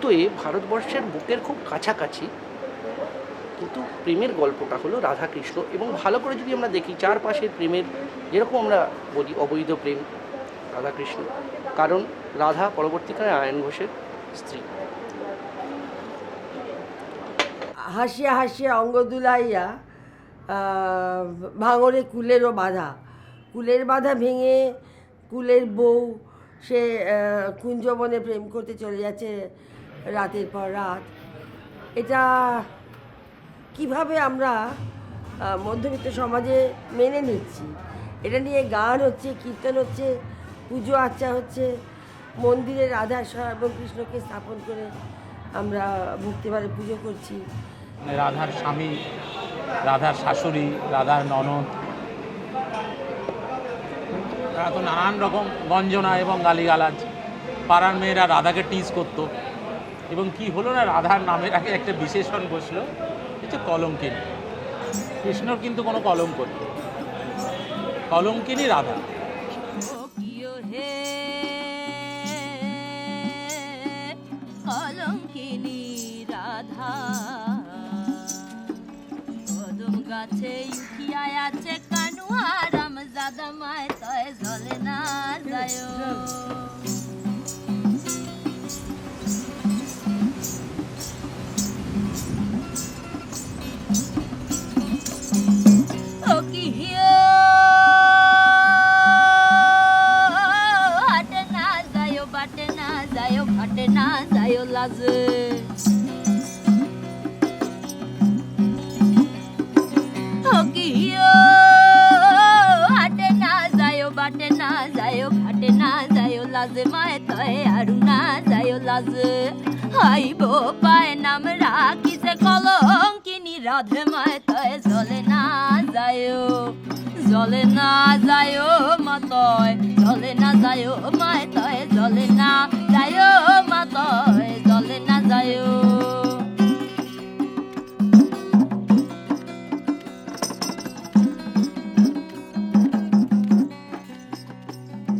S1: অতএব ভারতবর্ষের বুকের খুব কাছাকাছি, কিন্তু প্রেমের গল্পটা হলো রাধা কৃষ্ণ। এবং ভালো করে যদি আমরা দেখি চারপাশের প্রেমের, যেরকম আমরা বলি অবৈধ প্রেম রাধা কৃষ্ণ, কারণ রাধা পরবর্তীকালে আয়ন ঘোষের স্ত্রী।
S5: হাসিয়া হাসিয়া অঙ্গ দুলাইয়া ভাঙরে কুলেরও বাধা, কুলের বাধা ভেঙে কুলের বউ সে কুঞ্জবনে প্রেম করতে চলে যাচ্ছে রাতের পর রাত। এটা কিভাবে আমরা মধ্যবিত্ত সমাজে মেনে নিচ্ছি? এটা নিয়ে গান হচ্ছে, কীর্তন হচ্ছে, পুজো আর্চা হচ্ছে, মন্দিরে রাধা এবং কৃষ্ণকে স্থাপন করে আমরা ভক্তিভাবে পুজো করছি।
S11: রাধার স্বামী, রাধার শাশুড়ি, রাধার ননদ, তারা তো নানান রকম গঞ্জনা এবং গালিগালাজ। পাড়ার মেয়েরা রাধাকে টিজ করতো, এবং কি হলো না, রাধার নামের আগে একটা বিশেষণ বসলো, হচ্ছে কলঙ্কিনী। কৃষ্ণর কিন্তু কোনো কলঙ্ক নেই, কলঙ্কিনী রাধা।
S15: কলঙ্কিনী রাধা কদম গাছে উঠিয়া আছে কানুয়া রামজাদা মায় তয় জলে না যায়। ও কি হিও হাটে না যায়, বাটে না যায়, ঘাটে না যায় লাজে। হাটে না যায়, বাটে না যায়, ঘাটে না যায় লাজে মায় তয় আরু না যায় লাজে। হাইব পায় নাম রাখিছে কলঙ্কিনী রাধে মায় তয় জলে না যায়, জলে না যায় মাতয়, জলে না যায় মায় তয় জলে না যায় মাতয়, জলে না যায়।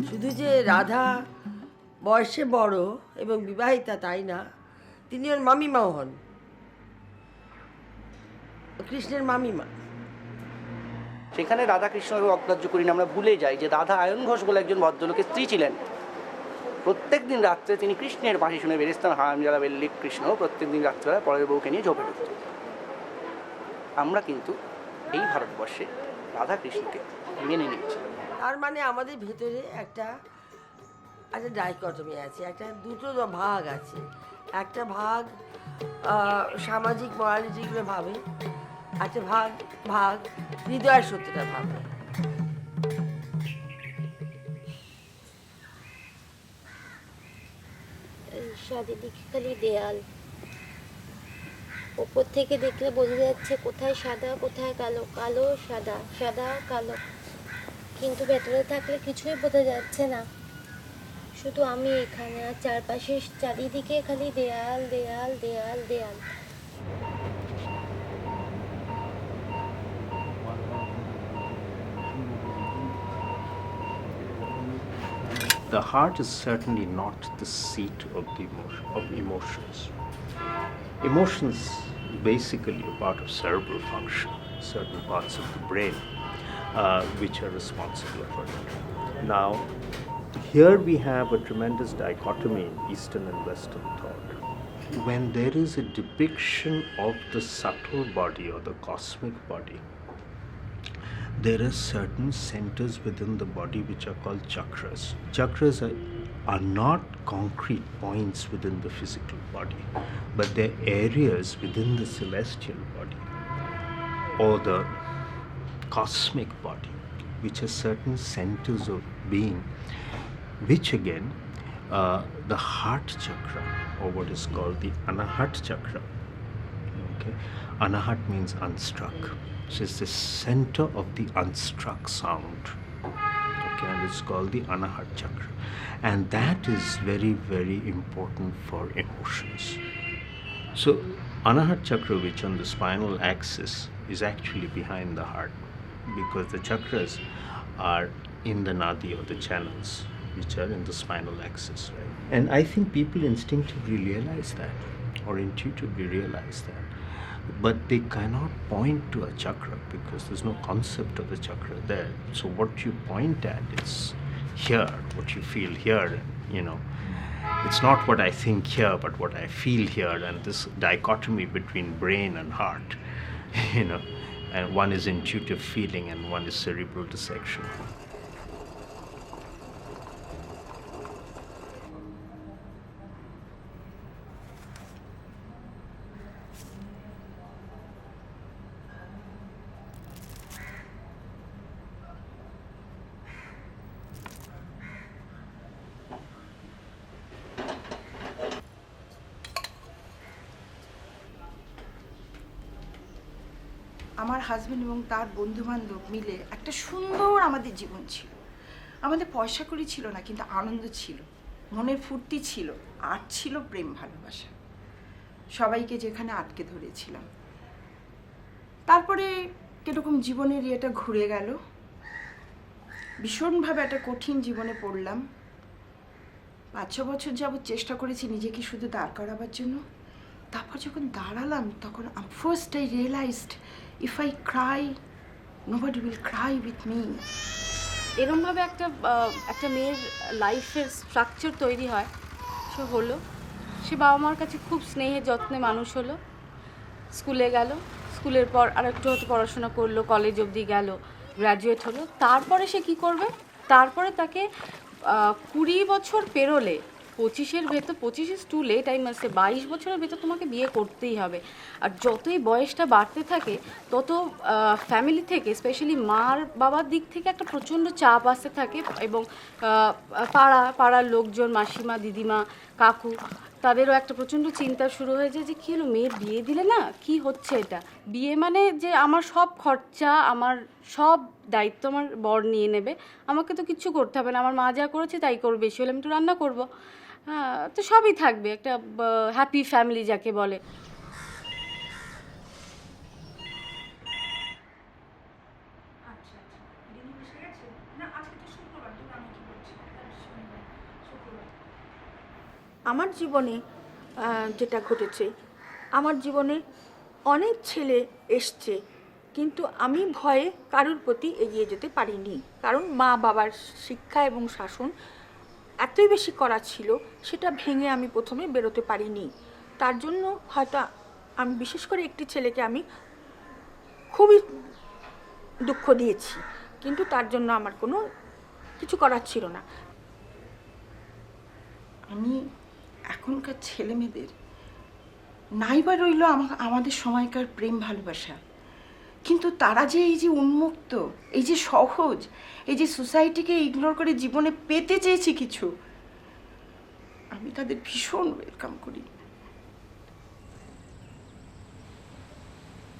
S5: শুধু যে রাধা বয়সে বড় এবং বিবাহিতা তাই না, তিনি ওর মামিমাও হন, কৃষ্ণের মামিমা।
S1: সেখানে রাধা কৃষ্ণকে অগ্রাহ্য করি না, আমরা ভুলে যাই যে রাধা আয়ন ঘোষ বলে একজন ভদ্রলোকের স্ত্রী ছিলেন। প্রত্যেক দিন রাত্রে তিনি কৃষ্ণের বাঁশি শুনে বেরেস্তান হারামজাদা বেল্লি কৃষ্ণ প্রত্যেক দিন রাত্রেবেলা পরের বউকে নিয়ে ঝোপে ঢুকত। আমরা কিন্তু এই ভারতবর্ষে রাধা কৃষ্ণকে মেনে নিচ্ছি।
S5: তার মানে আমাদের ভেতরে একটা ডাইকটমি আছে, একটা দুটো ভাগ আছে। একটা ভাগ সামাজিক মরালিটিগুলো ভাবে, একটা ভাগ হৃদয়ের সত্যটা ভাবে।
S6: চারিদিকে খালি দেয়াল, ওপর থেকে দেখলে বোঝা যাচ্ছে কোথায় সাদা কোথায় কালো, কালো সাদা, সাদা কালো, কিন্তু ভেতরে থাকলে কিছুই বোঝা যাচ্ছে না। শুধু আমি এখানে, আর চারপাশে চারিদিকে খালি দেয়াল দেয়াল দেয়াল দেয়াল।
S7: The heart is certainly not the seat of emotions. Emotions basically a part of cerebral function, certain parts of the brain which are responsible for it. Now, here we have a tremendous dichotomy in Eastern and Western thought. When there is a depiction of the subtle body or the cosmic body, there are certain centers within the body which are called chakras. Chakras are not concrete points within the physical body, but they're areas within the celestial body or the cosmic body, which are certain centers of being, which again, the heart chakra, or what is called the anahat chakra. Okay, anahat means unstruck. So it's the center of the unstruck sound. Okay, and it's called the anahat chakra. And that is very, very important for emotions. So anahat chakra, which on the spinal axis is actually behind the heart, because the chakras are in the nadi or the channels which are in the spinal axis, right? And I think people instinctively realize that, or intuitively realize that, but they cannot point to a chakra because there's no concept of the chakra there. So what you point at is here, what you feel here, you know. It's not what I think here, but what I feel here, and this dichotomy between brain and heart, you know, and one is intuitive feeling and one is cerebral dissection.
S8: আমার husband এবং তার বন্ধুবান্ধব মিলে একটা সুন্দর আমাদের জীবন ছিল। আমাদের পয়সা কড়ি ছিল না, কিন্তু আনন্দ ছিল, মনের ফুর্তি ছিল, আর ছিল প্রেম ভালোবাসা। সবাইকে যেখানে আটকে ধরেছিলাম। তারপরে কিরকম জীবনের ইয়েটা ঘুরে গেল, ভীষণভাবে একটা কঠিন জীবনে পড়লাম। 5-6 বছর যাবৎ চেষ্টা করেছি নিজেকে শুধু দাঁড় করাবার জন্য। তারপর যখন দাঁড়ালাম তখন first I realized if I cry, nobody will cry with me.
S17: এরমভাবে একটা মেয়ের লাইফের স্ট্রাকচার তৈরি হয়। সে হলো, সে বাবা মার কাছে খুব স্নেহে যত্নে মানুষ হলো, স্কুলে গেল, স্কুলের পর আরেকটু হয়তো পড়াশোনা করলো, কলেজ অবধি গেল, গ্র্যাজুয়েট হলো। তারপরে সে কি করবে? তারপরে তাকে 20 বছর পেরোলে, 25-এর ভেতর, 25 is too late I must say, 22 বছরের ভেতর তোমাকে বিয়ে করতেই হবে। আর যতই বয়সটা বাড়তে থাকে তত ফ্যামিলি থেকে, স্পেশালি মার বাবার দিক থেকে একটা প্রচণ্ড চাপ আসতে থাকে, এবং পাড়ার লোকজন, মাসিমা, দিদিমা, কাকু, তাদেরও একটা প্রচণ্ড চিন্তা শুরু হয়ে যায় যে কী হলো, মেয়ের বিয়ে দিলে না, কি হচ্ছে এটা? বিয়ে মানে যে আমার সব খরচা, আমার সব দায়িত্ব আমার বর নিয়ে নেবে, আমাকে তো কিচ্ছু করতে হবে না, আমার মা যা করেছে তাই করবে, বেশি হলে আমি একটু রান্না করবো, হ্যাঁ, তো সবই থাকবে, একটা হ্যাপি ফ্যামিলি যাকে বলে।
S9: আমার জীবনে যেটা ঘটেছে, আমার জীবনে অনেক ছেলে এসছে, কিন্তু আমি ভয়ে কারোর প্রতি এগিয়ে যেতে পারিনি, কারণ মা বাবার শিক্ষা এবং শাসন এতই বেশি করা ছিল, সেটা ভেঙে আমি প্রথমে বেরোতে পারিনি। তার জন্য হয়তো আমি বিশেষ করে একটি ছেলেকে আমি খুবই দুঃখ দিয়েছি, কিন্তু তার জন্য আমার কোনো কিছু করার ছিল না।
S8: আমি এখনকার ছেলে মেয়েদের নাইবা রইল আমাদের সময়কার প্রেম ভালোবাসা, কিন্তু তারা যে এই যে উন্মুক্ত, এই যে সহজ, এই যে সোসাইটিকে ইগনোর করে জীবনে পেতে চেয়েছি কিছু, আমি তাদের ভীষণ ওয়েলকাম করি।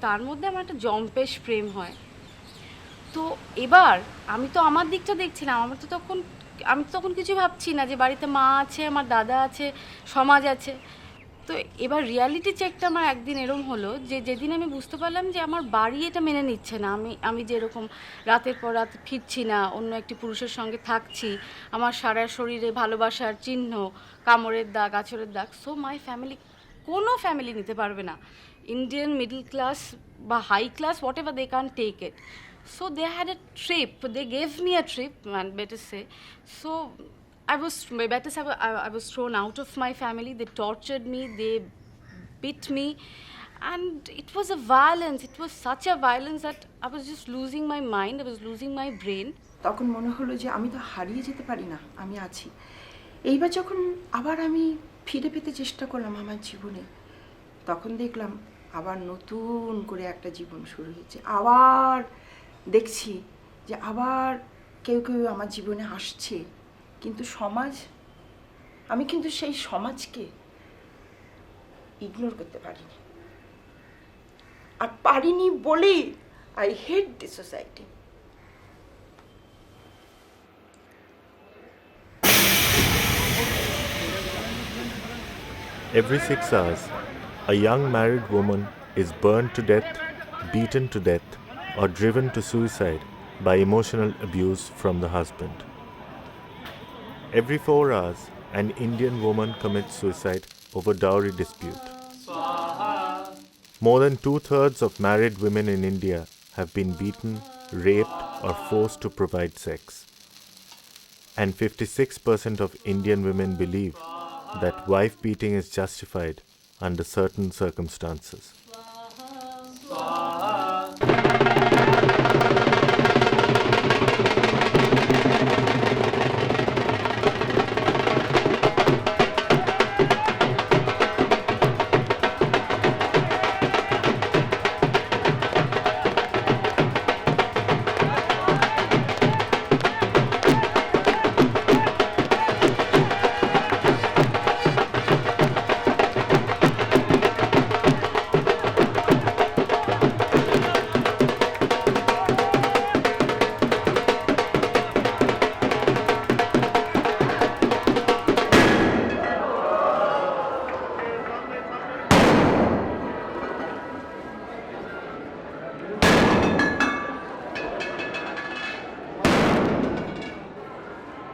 S17: তার মধ্যে আমার একটা জম্পেশ প্রেম হয়। তো এবার আমি তো আমার দিকটা দেখছিলাম, আমি তো তখন কিছু ভাবছি না যে বাড়িতে মা আছে, আমার দাদা আছে, সমাজ আছে। তো এবার রিয়ালিটি চেকটা আমার একদিন এরম হলো যে যেদিন আমি বুঝতে পারলাম যে আমার বাড়ি এটা মেনে নিচ্ছে না, আমি যে এরকম রাতের পর রাত ফিরছি না, অন্য একটি পুরুষের সঙ্গে থাকছি, আমার সারা শরীরে ভালোবাসার চিহ্ন, কামড়ের দাগ, আঁচড়ের দাগ। সো মাই ফ্যামিলি, কোনো ফ্যামিলি নিতে পারবে না, ইন্ডিয়ান মিডল ক্লাস বা high class, whatever, they can take it. So they had a trip, they gave me a trip, man, better say. So I was thrown out of my family, they tortured me, they beat me, and it was a violence, it was such a violence that I was just losing my mind, I was losing my brain.
S8: তখন মনে হলো যে আমি তো হারিয়ে যেতে পারি না, আমি আছি। এইবার যখন আবার আমি ফিরে পেতে চেষ্টা করলাম আমার জীবনে, তখন দেখলাম আবার নতুন করে একটা জীবন শুরু হয়েছে। আবার দেখছি যে আবার কেউ আমার জীবনে আসছে, কিন্তু সমাজ, আমি কিন্তু সেই সমাজকে ইগনোর করতে পারিনি, আর পারিনি বলেই I hate the society.
S2: Every 6 hours, a young married woman is burned to death, beaten to death, or driven to suicide by emotional abuse from the husband. Every 4 hours, an Indian woman commits suicide over dowry dispute. More than 2/3 of married women in India have been beaten, raped, or forced to provide sex. And 56% of Indian women believe that wife beating is justified under certain circumstances.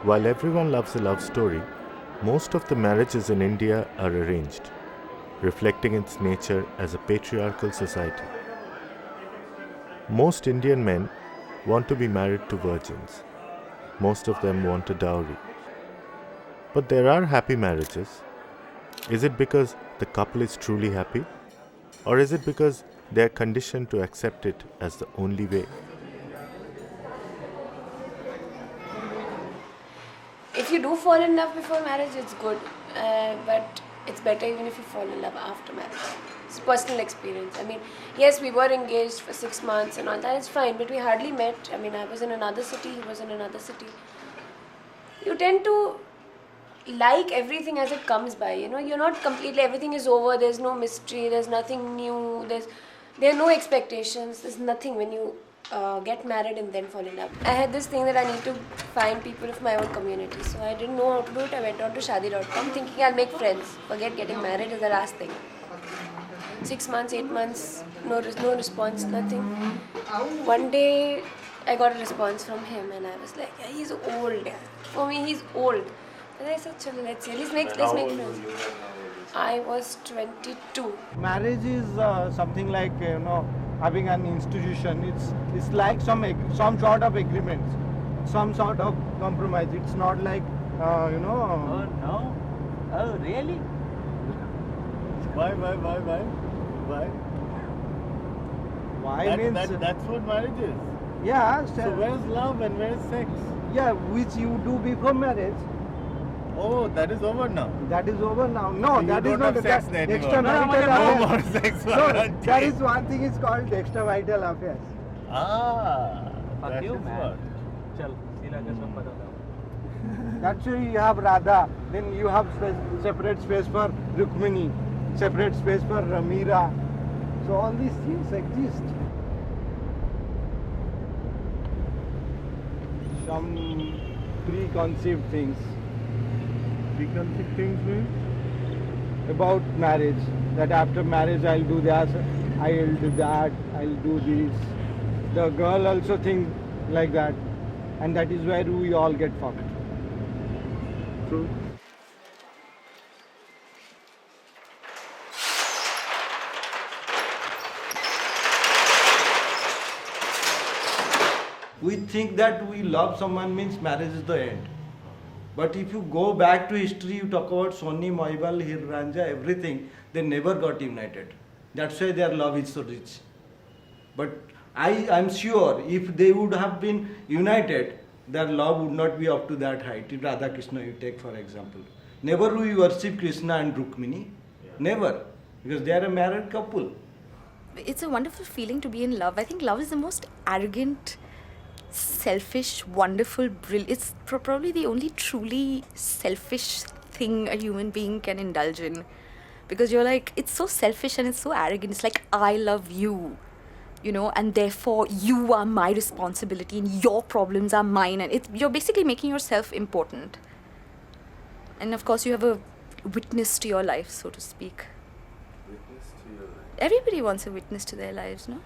S2: While everyone loves a love story, most of the marriages in India are arranged, reflecting its nature as a patriarchal society. Most Indian men want to be married to virgins. Most of them want a dowry. But there are happy marriages. Is it because the couple is truly happy? Or is it because they are conditioned to accept it as the only way?
S10: If you do fall in love before marriage, it's good. But it's better even if you fall in love after marriage. It's personal experience. I mean, yes, we were engaged for 6 months and all that. It's fine, but we hardly met. I mean, I was in another city, he was in another city. You tend to like everything as it comes by. You know, you're not completely, everything is over. There's no mystery. There's nothing new. There are no expectations. There's nothing when you get married and then fall in love. I had this thing that I need to find people of my own community. So I didn't know how to do it. I went on to shadi.com thinking I'll make friends. Forget getting married is the last thing. 6 months, 8 months, no response, nothing. One day I got a response from him and I was like, yeah, he's old. Yeah. For me, he's old. And I said, chalo, let's see. Let's make friends. I was 22.
S12: Marriage is something like, having an institution. It's like some sort of agreement, some sort of compromise. It's not like,
S13: Oh no? Oh really? Why?
S12: Means
S13: that's what marriage is.
S12: Yeah.
S13: So where's love and where's sex?
S12: Yeah, which you do before marriage.
S13: Oh, that is over now.
S12: That is over now. No,
S13: So
S12: that
S13: you
S12: is
S13: don't
S12: not
S13: have sex anymore.
S12: extramarital
S13: No
S12: affairs.
S13: more sex.
S12: No, there is one thing is called extramarital affairs.
S13: That you, is man. what.
S12: That's why you have Radha. Then you have separate space for Rukmini, separate space for Meera. So all these things exist. Some preconceived things.
S13: Preconceived things means?
S12: About marriage. That after marriage I'll do that, I'll do that, I'll do this. The girl also thinks like that. And that is where we all get fucked.
S13: True.
S12: We think that we love someone means marriage is the end. But if you go back to history, you talk about Soni, Mahibal, Hiranja, everything, they never got united. That's why their love is so rich. But I'm sure if they would have been united, their love would not be up to that height. If Radha Krishna you take for example. Never we worship Krishna and Rukmini. Never. Because they are a married couple.
S14: It's a wonderful feeling to be in love. I think love is the most arrogant, selfish, wonderful, brilliant. It's probably the only truly selfish thing a human being can indulge in. Because you're like, it's so selfish and it's so arrogant. It's like, I love you. And therefore you are my responsibility and your problems are mine, and you're basically making yourself important. And of course you have a witness to your life, so to speak.
S2: Witness to your life.
S14: Everybody wants a witness to their lives, no?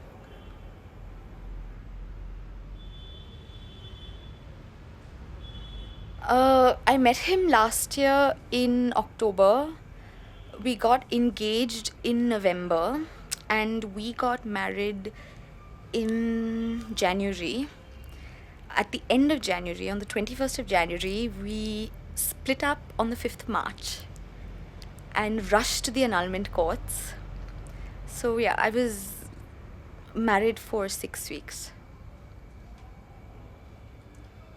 S14: I met him last year in October. We got engaged in November and we got married in January. At the end of January, on the 21st of January, we split up on the 5th March and rushed to the annulment courts. So yeah, I was married for 6 weeks.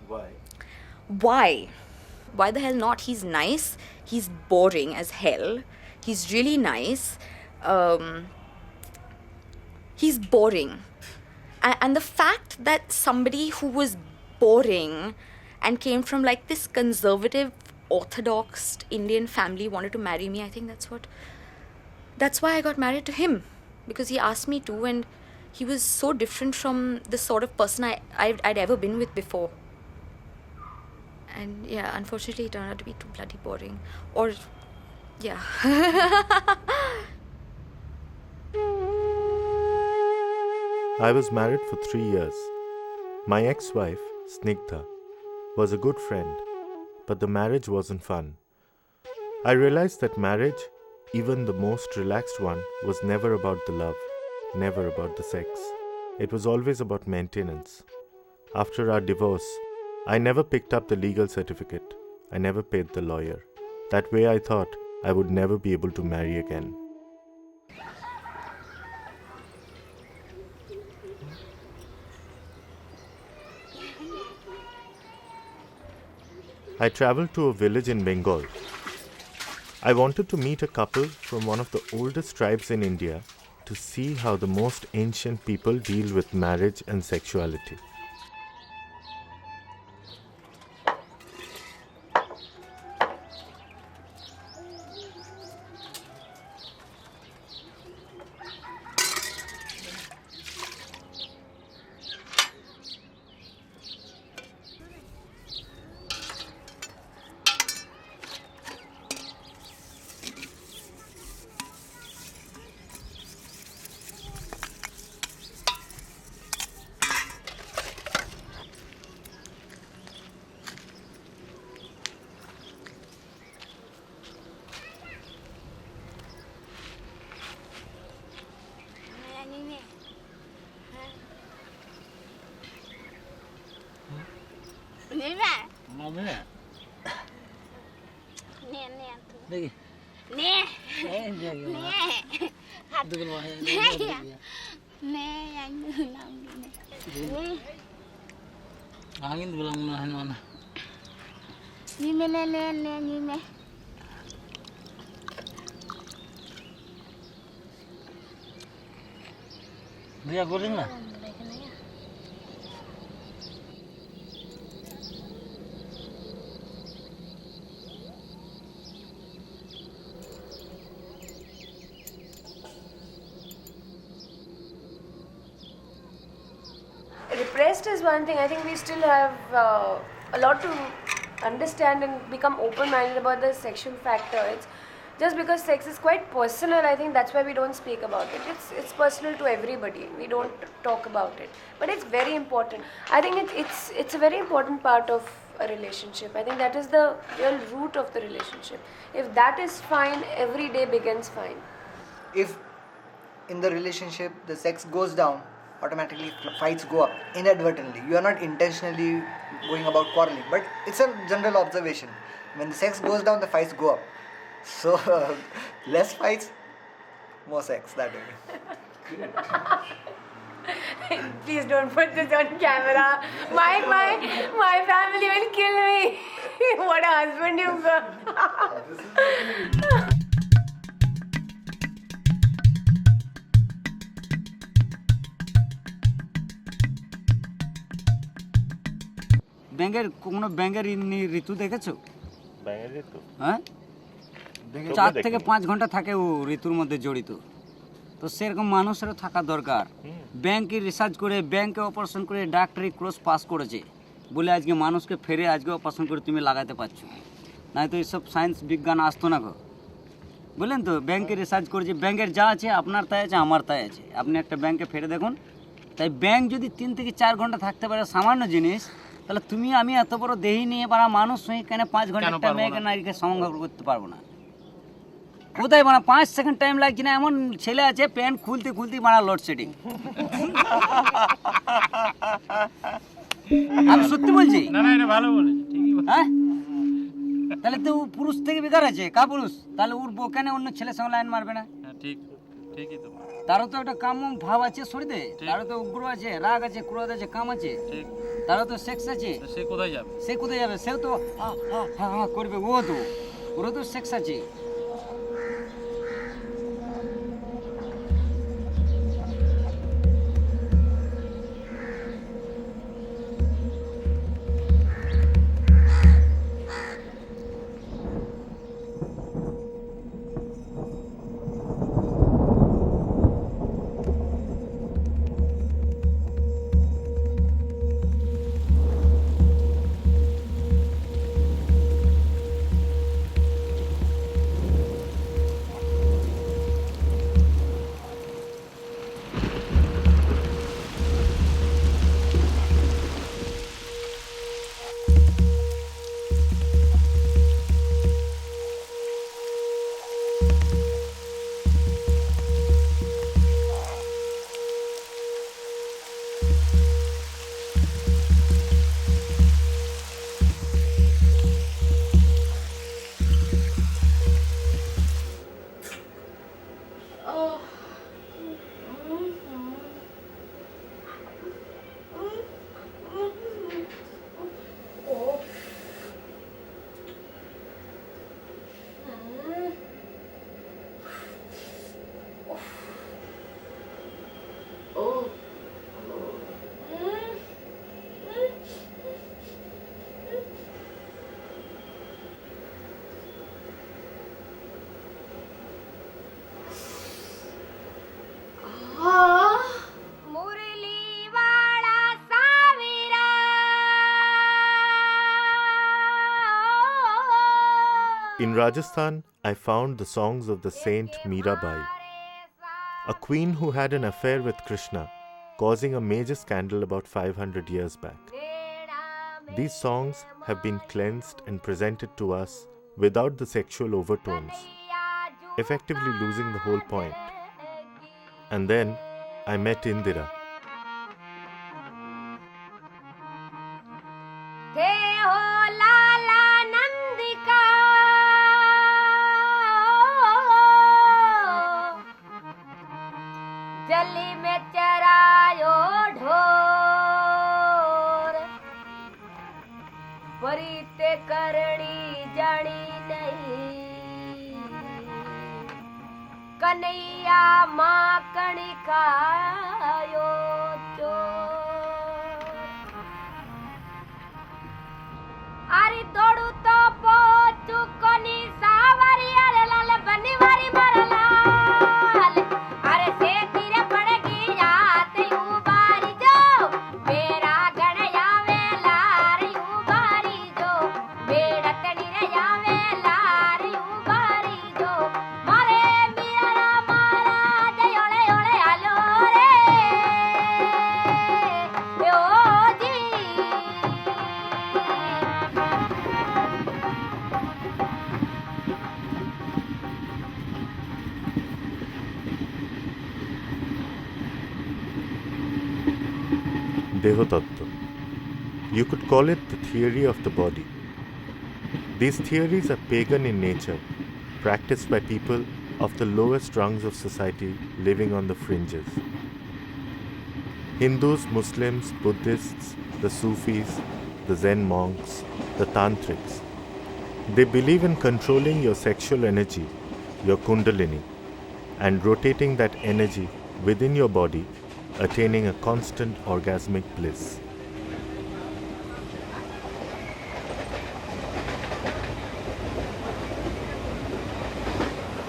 S2: Why?
S14: Why? Why the hell not? He's nice. He's boring as hell. He's really nice. He's boring. And the fact that somebody who was boring and came from like this conservative, orthodox Indian family wanted to marry me, I think that's why I got married to him. Because he asked me to, and he was so different from the sort of person I'd ever been with before. And yeah, unfortunately, it turned out to be too bloody boring. Or, yeah.
S2: I was married for 3 years. My ex-wife, Snigdha, was a good friend, but the marriage wasn't fun. I realized that marriage, even the most relaxed one, was never about the love, never about the sex. It was always about maintenance. After our divorce, I never picked up the legal certificate. I never paid the lawyer. That way I thought I would never be able to marry again. I traveled to a village in Bengal. I wanted to meet a couple from one of the oldest tribes in India to see how the most ancient people deal with marriage and sexuality.
S18: Angin bilang menahan mana?
S19: Ni me.
S18: Dia goreng lah.
S10: Repressed is one thing. I think we still have a lot to understand and become open-minded about the sexual factor. It's just because sex is quite personal. I think that's why we don't speak about it. It's personal to everybody. We don't talk about it, but it's very important. I think it's a very important part of a relationship. I think that is the real root of the relationship. If that is fine, every day begins fine.
S20: If in the relationship the sex goes down, automatically fights go up inadvertently. You are not intentionally going about quarreling, but it's a general observation. When the sex goes down, the fights go up. So less fights, more sex that way.
S10: Please don't put this on camera. My family will kill me. What a husband you've got.
S22: ব্যাঙের কোনো ব্যাঙের ঋতু দেখেছো?
S2: ব্যাঙের ঋতু?
S22: হ্যাঁ, 4 থেকে 5 ঘন্টা থাকে ও ঋতুর মধ্যে জড়িত। তো সেরকম মানুষেরও থাকা দরকার। ব্যাংকে রিসার্চ করে, ব্যাংকে অপারেশন করে ডাক্তারি কোর্স পাস করেছে বলে আজকে মানুষকে ফেরে আজকে অপারেশন করে তুমি লাগাতে পারছো, নাই তো এইসব সায়েন্স বিজ্ঞান আসতো না গো। বললেন তো ব্যাংকে রিসার্চ করেছে, ব্যাংকের যা আছে আপনার তাই আছে, আমার তাই আছে। আপনি একটা ব্যাংকে ফেরে দেখুন। তাই ব্যাংক যদি 3 থেকে 4 ঘন্টা থাকতে পারে সামান্য জিনিস, তাহলে তুমি আমি এত বড় দেহি নিয়ে পারা মানুষ হয়ে কেন 5 ঘন্টা একটা মেয়েকে নারীকে সঙ্গ করতে পারবো না? কোথায় মানে 5 সেকেন্ড টাইম লাগছে না, এমন ছেলে আছে প্যান্ট খুলতে খুলতে মারা লোডশেডিং। আমি সত্যি বলছি।
S18: না না, এটা ভালো বলেছে, ঠিকই বলেছে।
S22: হ্যাঁ, তাহলে তো পুরুষ থেকে বেকার আছে, কা পুরুষ? তাহলে ওর বউ কেন অন্য ছেলের সঙ্গে লাইন মারবে না?
S18: হ্যাঁ ঠিক, ঠিকই তো।
S22: তারও তো একটা কাম ভাব আছে শরীরে, তারও তো উগ্র আছে, রাগ আছে, ক্রোধ আছে, কাম আছে, তারও তো সেক্স আছে।
S18: সে কোথায় যাবে?
S22: সে কোথায় যাবে? সেও তো করবে, ও তো ওরও তো সেক্স আছে।
S2: In Rajasthan, I found the songs of the saint Mirabai, a queen who had an affair with Krishna, causing a major scandal about 500 years back. These songs have been cleansed and presented to us without the sexual overtones, effectively losing the whole point. And then I met Indira.
S15: जली में चरायो ढोर परिते करणी जानी नहीं कन्हैया माँ कणी खायो चोर अरे दौड़ू तो पोचू कोनी सावरी अरे लाल बनी वारी मरला
S2: Dehotattva. You could call it the theory of the body. These theories are pagan in nature, practiced by people of the lowest rungs of society living on the fringes. Hindus, Muslims, Buddhists, the Sufis, the Zen monks, the Tantrics. They believe in controlling your sexual energy, your kundalini, and rotating that energy within your body, attaining a constant orgasmic bliss.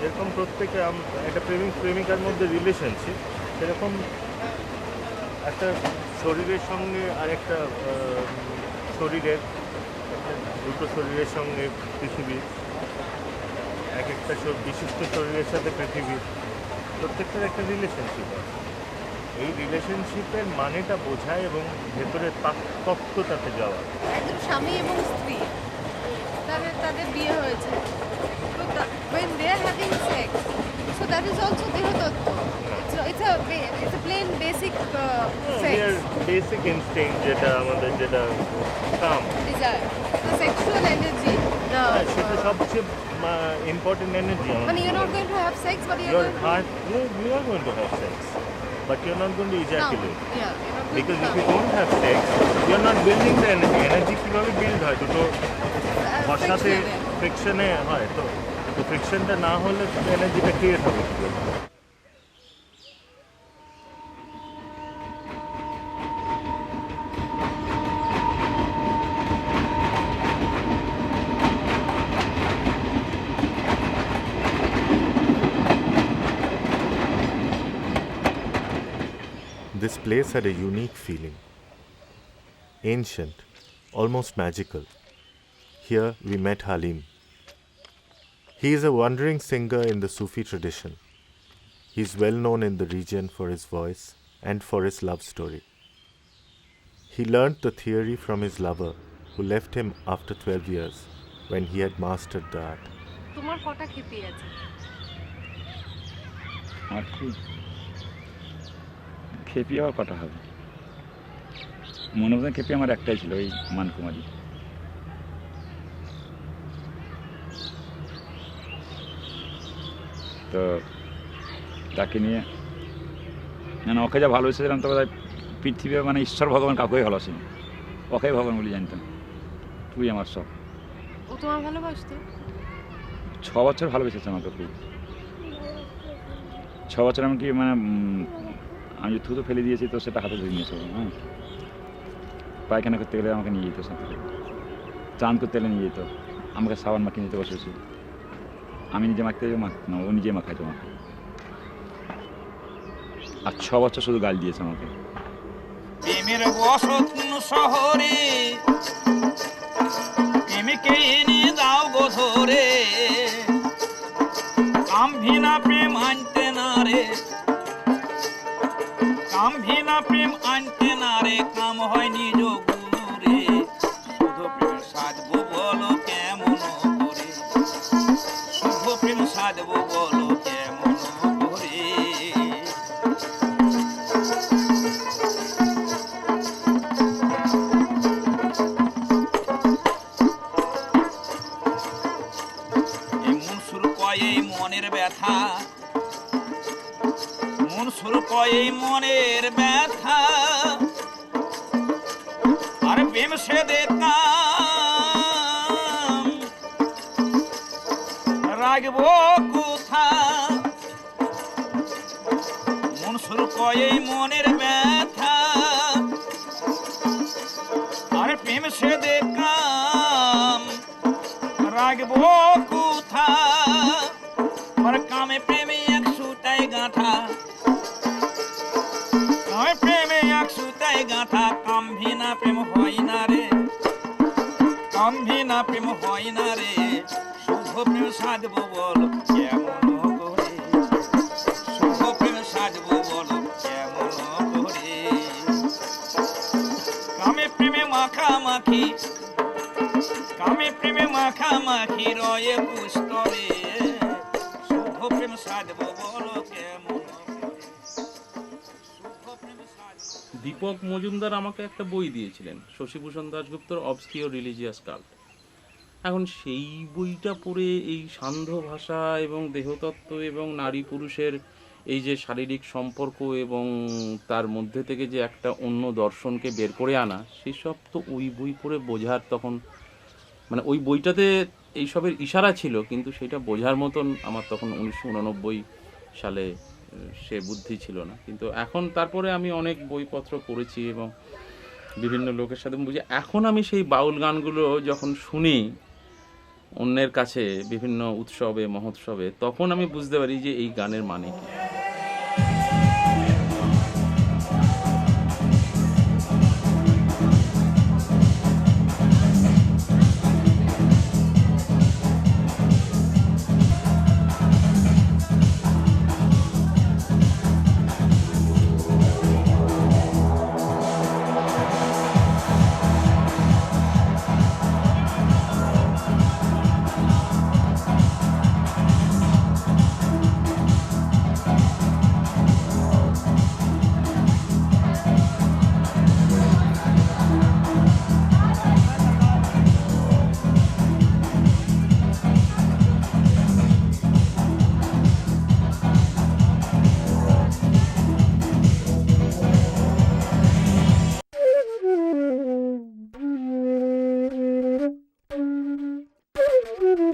S13: এরকম প্রত্যেকে একটা প্রেমিকার মধ্যে relationship, সেরকম একটা শরীরের সঙ্গে আর একটা শরীরের, দুটো শরীরের সঙ্গে পৃথিবীর, এক একটা বিশিষ্ট শরীরের সাথে পৃথিবীর প্রত্যেকটার একটা রিলেশনশিপ আছে। এই রিলেশনশিপের মানেটা বোঝায় এবং ভেতরে তত্ত্বটাতে যাওয়া।
S3: একজন স্বামী এবং স্ত্রী তাদের বিয়ে হয়েছে, তো when they are having sex, so that is also দেহতত্ত্ব. It's a plain basic sex.
S13: Basic instinct যেটা আমাদের যেটা কাম
S3: Desire. The sexual energy.
S13: সেটা সবচেয়ে important energy.
S3: But you're not going to have sex, but
S13: your heart, you are going to have sex, but you're not going to ejaculate.
S3: No. Yeah, you're not going
S13: Because
S3: to
S13: if you don't have sex, you're not building the energy. Energy কিভাবে build হয়? দুটো ভাষাতে ফ্রিকশনে হয়, তো ফ্রিকশনটা না হলে এনার্জিটা create হবে কিভাবে?
S2: This place had a unique feeling. Ancient, almost magical. Here we met Halim. He is a wandering singer in the Sufi tradition. He is well known in the region for his voice and for his love story. He learnt the theory from his lover, who left him after 12 years when he had mastered the art.
S3: তোমার কটা খেপি আছে?
S4: খেপি আবার কটা হবে? মনে হয় খেপি আমার একটাই ছিল, ওই মানকুমারী। তো তাকে নিয়ে মানে ওকে যা ভালোবেসেছিলাম, তবে পৃথিবী মানে ঈশ্বর ভগবান কাউকেই ভালোবাসেনি, ওকেই ভগবান বলে জানতাম। তুই আমার সব।
S3: ও তোমার ভালোবাসতো?
S4: 6 বছর ভালোবেসেছে আমাকে খুব। 6 বছর আমি কি মানে আমি যে থুতু ফেলে দিয়েছি, তো সেটা হাতে ধরে নিয়েছে। হ্যাঁ, পায়খানা করতে গেলে আমাকে নিয়ে যেত, সাথে চান করতে গেলে নিয়ে যেত, আমাকে সাবান মাখিয়ে নিতে বসেছি। আমি নিজে মাখতে না, ও নিজে মাখাইতো আমাকে। আর 6 বছর শুধু গাল দিয়েছে আমাকে।
S16: প্রেমের বসত শহরে প্রেমিকে এনে দাও গো ধরে, কাম ভিনা প্রেম আনতে না রে, কাম ভিনা প্রেম আনতে না রে, কাম হয় নিজ গুরুরে, শুধু প্রেম সাধবো বলো কেমন করে, শুধু প্রেম সাধবো বলো কেমন করে। এই মনের ব্যথা, মন শুরু কয় মনের ব্যথা, আর প্রেম সে দেখতাম রাখবো কোথা, মন শুরু কয় মনের ব্যথা, আর প্রেম সে দেখতাম রাখবো কোথা, আর কামে প্রেমে এক সুতায় গাঁথা, কামে প্রেমে এক সুতায় গাঁথা, কাম ভিনা প্রেম হয় না রে, কাম ভিনা প্রেম হয় না রে, শুভ প্রেম সাধবো বলো কেমন করে, শুভ প্রেম সাধবো বলো কেমন করে। কামে প্রেমে মাখামাখি, কামে প্রেমে মাখামাখি রয়ে পুস্তরে, শুভ প্রেম সাধবো বলো কেমন।
S11: দীপক মজুমদার আমাকে একটা বই দিয়েছিলেন, শশীভূষণ দাশগুপ্তর অবসকিওর রিলিজিয়াস কাল্ট। এখন সেই বইটা পড়ে এই সান্ধ্য ভাষা এবং দেহতত্ত্ব এবং নারী পুরুষের এই যে শারীরিক সম্পর্ক এবং তার মধ্যে থেকে যে একটা অন্য দর্শনকে বের করে আনা, সেসব তো ওই বই পড়ে বোঝার তখন মানে ওই বইটাতে এইসবের ইশারা ছিল, কিন্তু সেটা বোঝার মতন আমার তখন 1989 সালে সে বুদ্ধি ছিল না। কিন্তু এখন তারপরে আমি অনেক বইপত্র পড়েছি এবং বিভিন্ন লোকের সাথে বুঝি, এখন আমি সেই বাউল গানগুলো যখন শুনি অন্যের কাছে বিভিন্ন উৎসবে মহোৎসবে, তখন আমি বুঝতে পারি যে এই গানের মানে কি।
S2: The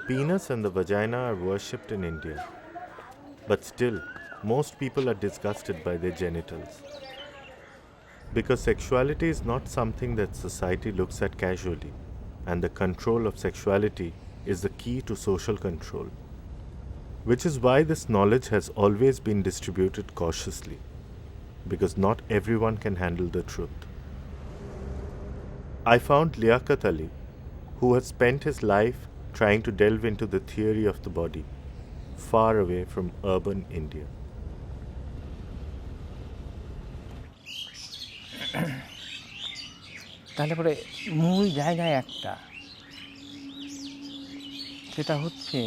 S2: penis and the vagina are worshipped in India. But still, most people are disgusted by their genitals. Because sexuality is not something that society looks at casually, and the control of sexuality is the key to social control. Which is why this knowledge has always been distributed cautiously, because not everyone can handle the truth. I found Liaquat Ali, who has spent his life trying to delve into the theory of the body, far away from urban India.
S1: তাহলে পরে মূল জায়গায় একটা, সেটা হচ্ছে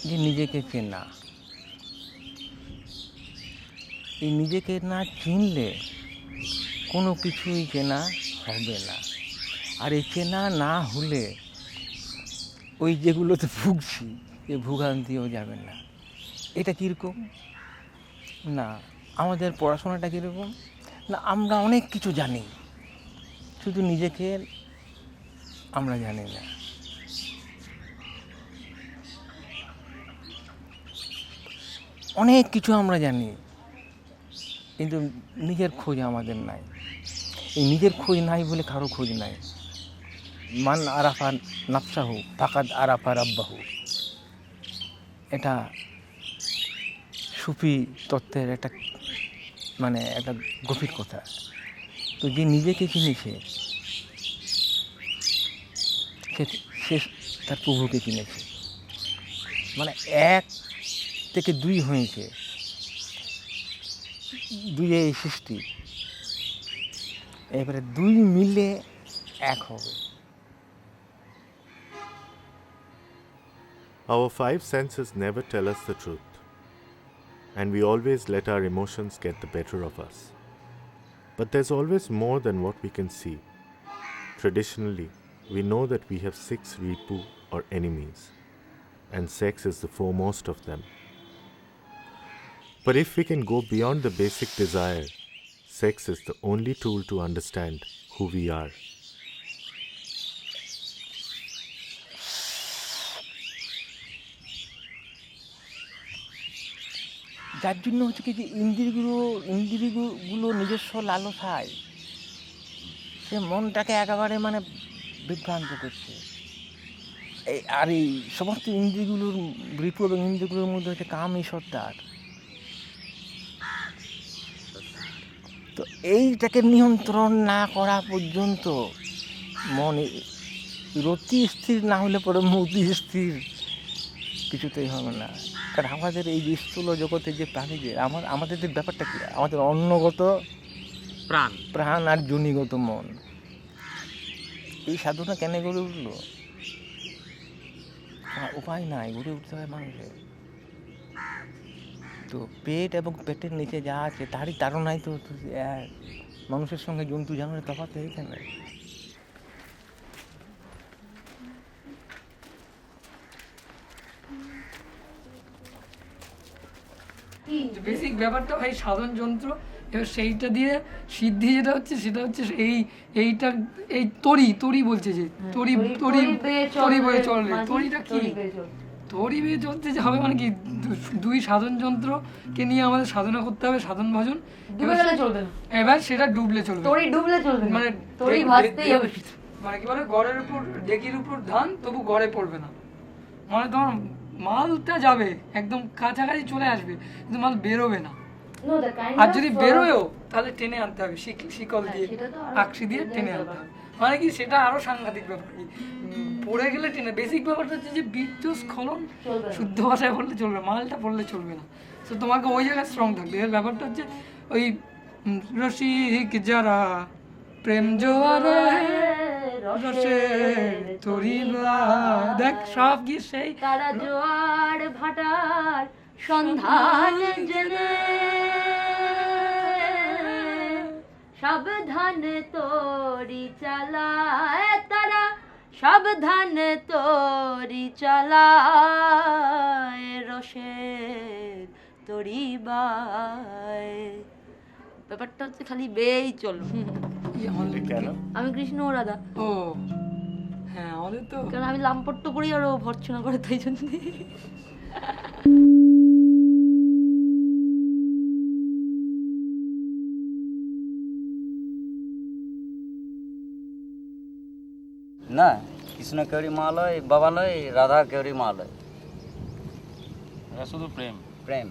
S1: যে নিজেকে চেনা। এই নিজেকে না চিনলে কোনো কিছুই চেনা হবে না। আর এই চেনা না হলে ওই যেগুলোতে ভুগছি এ ভোগান্তিও যাবে না। এটা কীরকম না, আমাদের পড়াশোনাটা কীরকম না, আমরা অনেক কিছু জানি, শুধু নিজেকে আমরা জানি না। অনেক কিছু আমরা জানি, কিন্তু নিজের খোঁজ আমাদের নাই। এই নিজের খোঁজ নাই বলে কারো খোঁজ নাই। মান আরাফা নাফসাহু ফাকাদ আরাফা রাব্বাহু, এটা সুফি তত্ত্বের একটা একটা গভীর কথা। তো যে নিজেকে চিনেছে সে তার প্রভুকে চিনেছে। এক থেকে দুই হয়েছে, দুইয়ে এই সৃষ্টি, এবারে দুই মিলে এক হবে।
S2: Our five senses never tell us the truth, and we always let our emotions get the better of us. But there's always more than what we can see. Traditionally, we know that we have 6 ripu or enemies, and sex is the foremost of them. But if we can go beyond the basic desire, sex is the only tool to understand who we are.
S1: যার জন্য হচ্ছে কি যে ইন্দ্রিয়গুলো নিজস্ব লালসায় সে মনটাকে একেবারে বিভ্রান্ত করছে। আর এই সমস্ত ইন্দ্রিয়গুলোর রিপু এবং ইন্দ্রিয়গুলোর মধ্যে হচ্ছে কামই সত্তার। তো এইটাকে নিয়ন্ত্রণ না করা পর্যন্ত মন রতি স্থির না হলে পরে মতি স্থির কিছুতেই হবে না। কারণ আমাদের এই যে স্থূল জগতের যে প্রাণী, যে আমাদের যে ব্যাপারটা কী, আমাদের অন্নগত প্রাণ আর জনিগত মন। এই সাধনা কেন গড়ে উঠলো? উপায় নাই, গড়ে উঠতে হয় মানুষের। তো পেট এবং পেটের নিচে যা আছে তারই তাড়নায় তো মানুষের সঙ্গে জন্তু জানোয়ারের তফাৎ এখানে।
S21: বেসিক ব্যাপারটা ভাই সাধন যন্ত্র, এবার সেইটা দিয়ে সিদ্ধি যেটা হচ্ছে সেটা হচ্ছে এই তরি বলছে যে তরি বয়ে চলবে। তরিটা কি? তরি বেয়ে চলতে যে হবে কি, দুই সাধন যন্ত্রকে নিয়ে আমাদের সাধনা করতে হবে, সাধন ভজন। এবার সেটা ডুবলে চলবে, কি বলে গড়ের উপর ডেকির উপর ধান তবু গড়ে পড়বে না। তোমার মালটা যাবে একদম কাছাকাছি চলে আসবে, কিন্তু মাল বেরোবে না। আর যদি বেরোয়ও তাহলে টেনে আনতে হবে, শিকল দিয়ে আকশি দিয়ে টেনে আনতে হবে। কি সেটা আরো সাংঘাতিক ব্যাপার। কি পড়ে গেলে টেনে, বেসিক ব্যাপারটা হচ্ছে যে বীর্যস্খলন, শুদ্ধ ভাষায় বললে চলবে, মালটা পড়লে চলবে না। তো তোমাকে ওই জায়গায় স্ট্রং থাকবে। এর ব্যাপারটা হচ্ছে ওই রসিক যারা প্রেম জোয়ারে রসে তরিলা, দেখ সব গিয়ে সেই
S15: তারা জোয়ার ভাটার সন্ধান জেনে সাবধান তোরি চালায় তারা, সাবধান তোরি চালায় রসের তরি বায়। ব্যাপারটা হচ্ছে খালি বেই চলো।
S2: কেন?
S15: আমি কৃষ্ণ ও রাধা।
S21: ও হ্যাঁ, আমাদের তো
S15: কারণ আমি লাম্পট্য করি আর ও ভর্ৎসনা করে, তাই জন্য।
S22: না, কৃষ্ণ কেউরি মা লয়, বাবা লয়, রাধা কেউরি মা লয়।
S18: এটা শুধু প্রেম।
S22: প্রেম।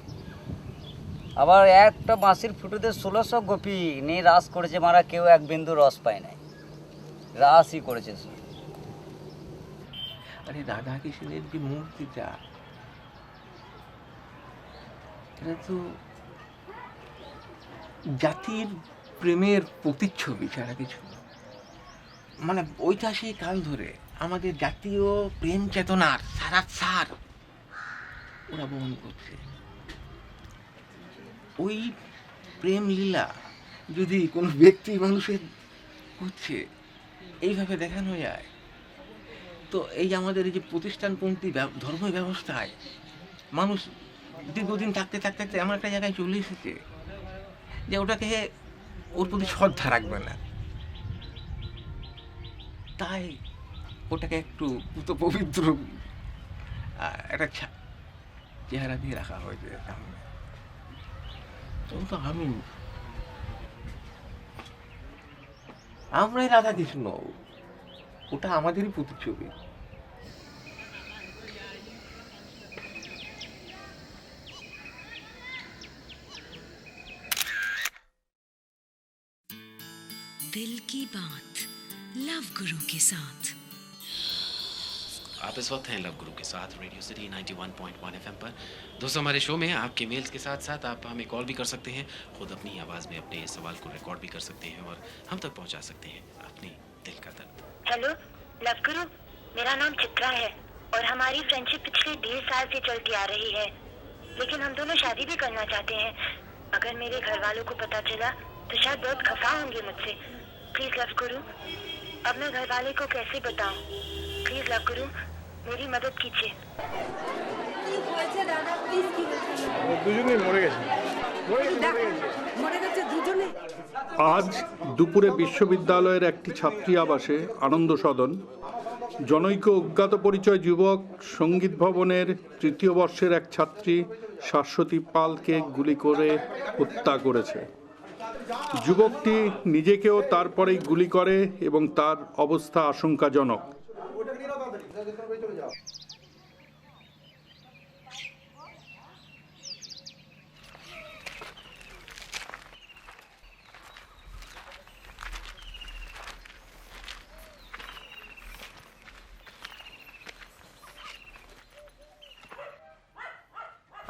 S22: আবার একটা বাঁশির ফুটুতে 1600 গোপী নিয়ে রাস করেছে, মারা কেউ এক বিন্দু রস পায় নাই, রাসই করেছে।
S1: আরে রাধা কৃষ্ণের যে মূর্তিটা, এটা তো জাতির প্রেমের প্রতিচ্ছবি ছাড়া কিছু না। মানে ঐতিহাসিক কাল ধরে আমাদের জাতীয় প্রেম চেতনার সারা সার ওরা বহন করছে। ওই প্রেম লীলা যদি কোনো ব্যক্তি মানুষের করছে এইভাবে দেখানো যায়, তো এই আমাদের এই যে প্রতিষ্ঠানপন্থী ধর্ম ব্যবস্থায় মানুষ দীর্ঘদিন থাকতে থাকতে থাকতে এমন একটা জায়গায় চলে এসেছে যে ওটাকে ওর প্রতি শ্রদ্ধা রাখবে না, তাই ওটাকে একটু পুত পবিত্র একটা চেহারা দিয়ে রাখা হয়েছে সামনে। তো আমরাই রাধা কৃষ্ণ, ওটা আমাদেরই প্রতিচ্ছবি।
S5: दिल की बात लव गुरु के साथ।
S6: आप इस वक्त हैं लव गुरु के साथ रेडियो सिटी 91.1 FM पर। दोस्तों, हमारे शो में आपके मेल्स के साथ साथ आप हमें कॉल भी कर सकते हैं, खुद अपनी आवाज़ में अपने सवाल को रिकॉर्ड भी कर सकते हैं और हम तक पहुंचा सकते हैं अपनी दिल का दर्द।
S23: हेलो लव गुरु, मेरा नाम चित्रा है और हमारी फ्रेंडशिप पिछले 1.5 साल से चलती आ रही है, लेकिन हम दोनों शादी भी करना चाहते हैं। अगर मेरे घर वालों को पता चला तो शायद बहुत खफा होंगे मुझसे। प्लीज लव गुरु, अब मैं घर वाले को कैसे बताऊं? प्लीज लव गुरु, मेरी मदद कीजिए।
S24: দুজনেই মরে গেছে। আজ দুপুরে বিশ্ববিদ্যালয়ের একটি ছাত্রী আবাসে আনন্দ সদন জনৈক অজ্ঞাত পরিচয় যুবক সঙ্গীত ভবনের 3য় বর্ষের এক ছাত্রী শাশ্বতী পালকে গুলি করে হত্যা করেছে। যুবকটি নিজেকেও তারপরেই গুলি করে এবং তার অবস্থা আশঙ্কাজনক।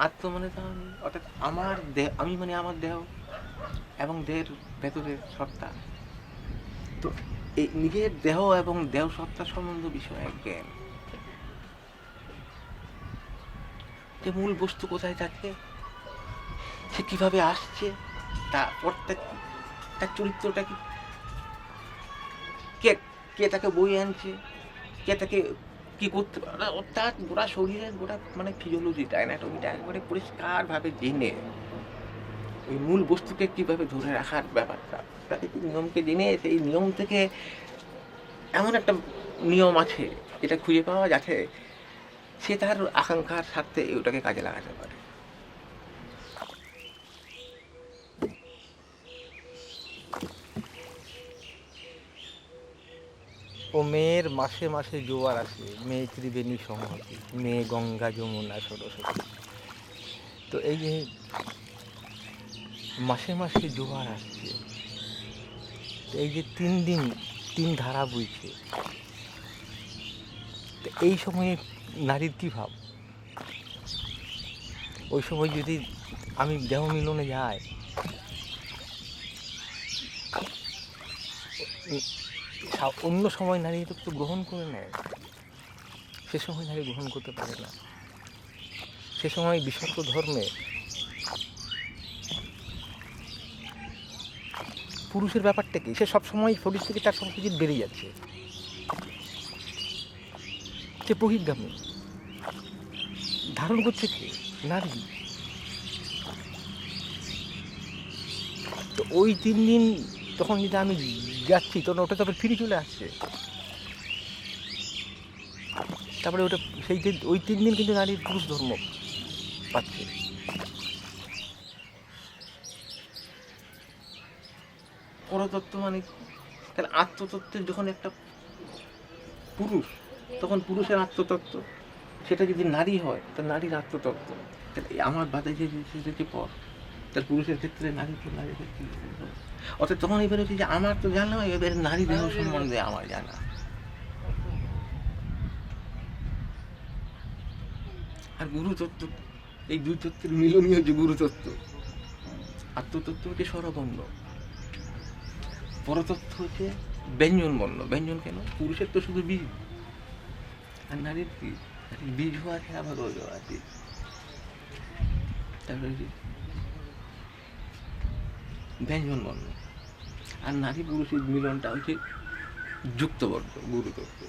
S1: আত্ম মানে তো অর্থাৎ আমার দেহ, আমি মানে আমার দেহ এবং দেহের ভেতরের সত্তা। তো এই নিজের দেহ এবং দেহ সত্তা সম্বন্ধ বিষয় এক জ্ঞান, যে মূল বস্তু কোথায় থাকে, সে কিভাবে আসছে, তার চরিত্রটা কি, কে তাকে বয়ে আনছে, কে তাকে কি করতে পারে, অর্থাৎ গোটা শরীরের গোটা মানে ফিজিওলজিটা, অ্যানাটমিটা একবারে পরিষ্কারভাবে জেনে ওই মূল বস্তুকে কিভাবে ধরে রাখার ব্যাপারটা, প্রাকৃতিক নিয়মকে জেনে সেই নিয়ম থেকে এমন একটা নিয়ম আছে যেটা খুঁজে পাওয়া যাচ্ছে, সে তার আকাঙ্ক্ষার স্বার্থে ওটাকে কাজে লাগাতে পারে। ও মেয়ের মাসে মাসে জোয়ার আসে, মেয়ে ত্রিবেণী সংহতি, মেয়ে গঙ্গা যমুনা সরস্বতী। তো এই যে মাসে মাসে জোয়ার আসছে, এই যে 3 দিন 3 ধারা বইছে, তো এই সময়ে নারীর কী ভাব? ওই সময় যদি আমি দেহ মিলনে যাই, অন্য সময় নারী তো গ্রহণ করে নেয়, সে সময় নারী গ্রহণ করতে পারে না। সে সময় বিসর্গ ধর্মে পুরুষের ব্যাপারটা কি? সে সবসময় শরীর থেকে তার সব কিছু বেরিয়ে যাচ্ছে, সে বহির্গামী, ধারণ করছে কে? নারী। তো ওই 3 দিন তখন যেটা আমি যাচ্ছি তখন ওটা তো আবার ফিরে চলে আসছে। তারপরে ওটা সেই ওই 3 দিন কিন্তু নারীর পুরুষ ধর্ম পাচ্ছে। পরতত্ত্ব মানে তাহলে আত্মতত্ত্বের যখন একটা পুরুষ, তখন পুরুষের আত্মতত্ত্ব, সেটা যদি নারী হয় তাহলে নারীর আত্মতত্ত্ব। তাহলে আমার বাদে যে পর তার পুরুষের ক্ষেত্রে নারীর ক্ষেত্রে, অর্থাৎ তখন এবার হচ্ছে যে আমার তো জানলাম, এবার নারী দেহ সম্বন্ধে আমার জানা। আর গুরুতত্ত্ব, এই দুই তত্ত্বের মিলনই হচ্ছে গুরুতত্ত্ব। আত্মতত্ত্ব হচ্ছে স্বরবর্ণ, পরতত্ত্ব হচ্ছে ব্যঞ্জন বর্ণ। ব্যঞ্জন কেন? পুরুষের তো শুধু বীজ, আর নারীর কি? নারীর বীজও আছে, আবার ওজও আছে। তারপরে ব্যঞ্জন বর্ণ, আর নারী পুরুষের মিলনটা হচ্ছে যুক্তবর্ণ, গুরুতত্ত্ব।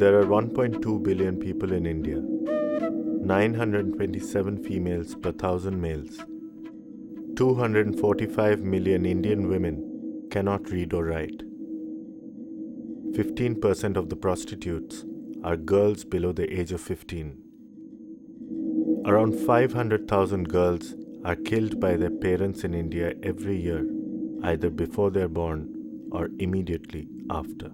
S2: There are 1.2 billion people in India, 927 females per 1,000 males. 245 million Indian women cannot read or write. 15% of the prostitutes are girls below the age of 15. Around 500,000 girls are killed by their parents in India every year, either before they are born or immediately after.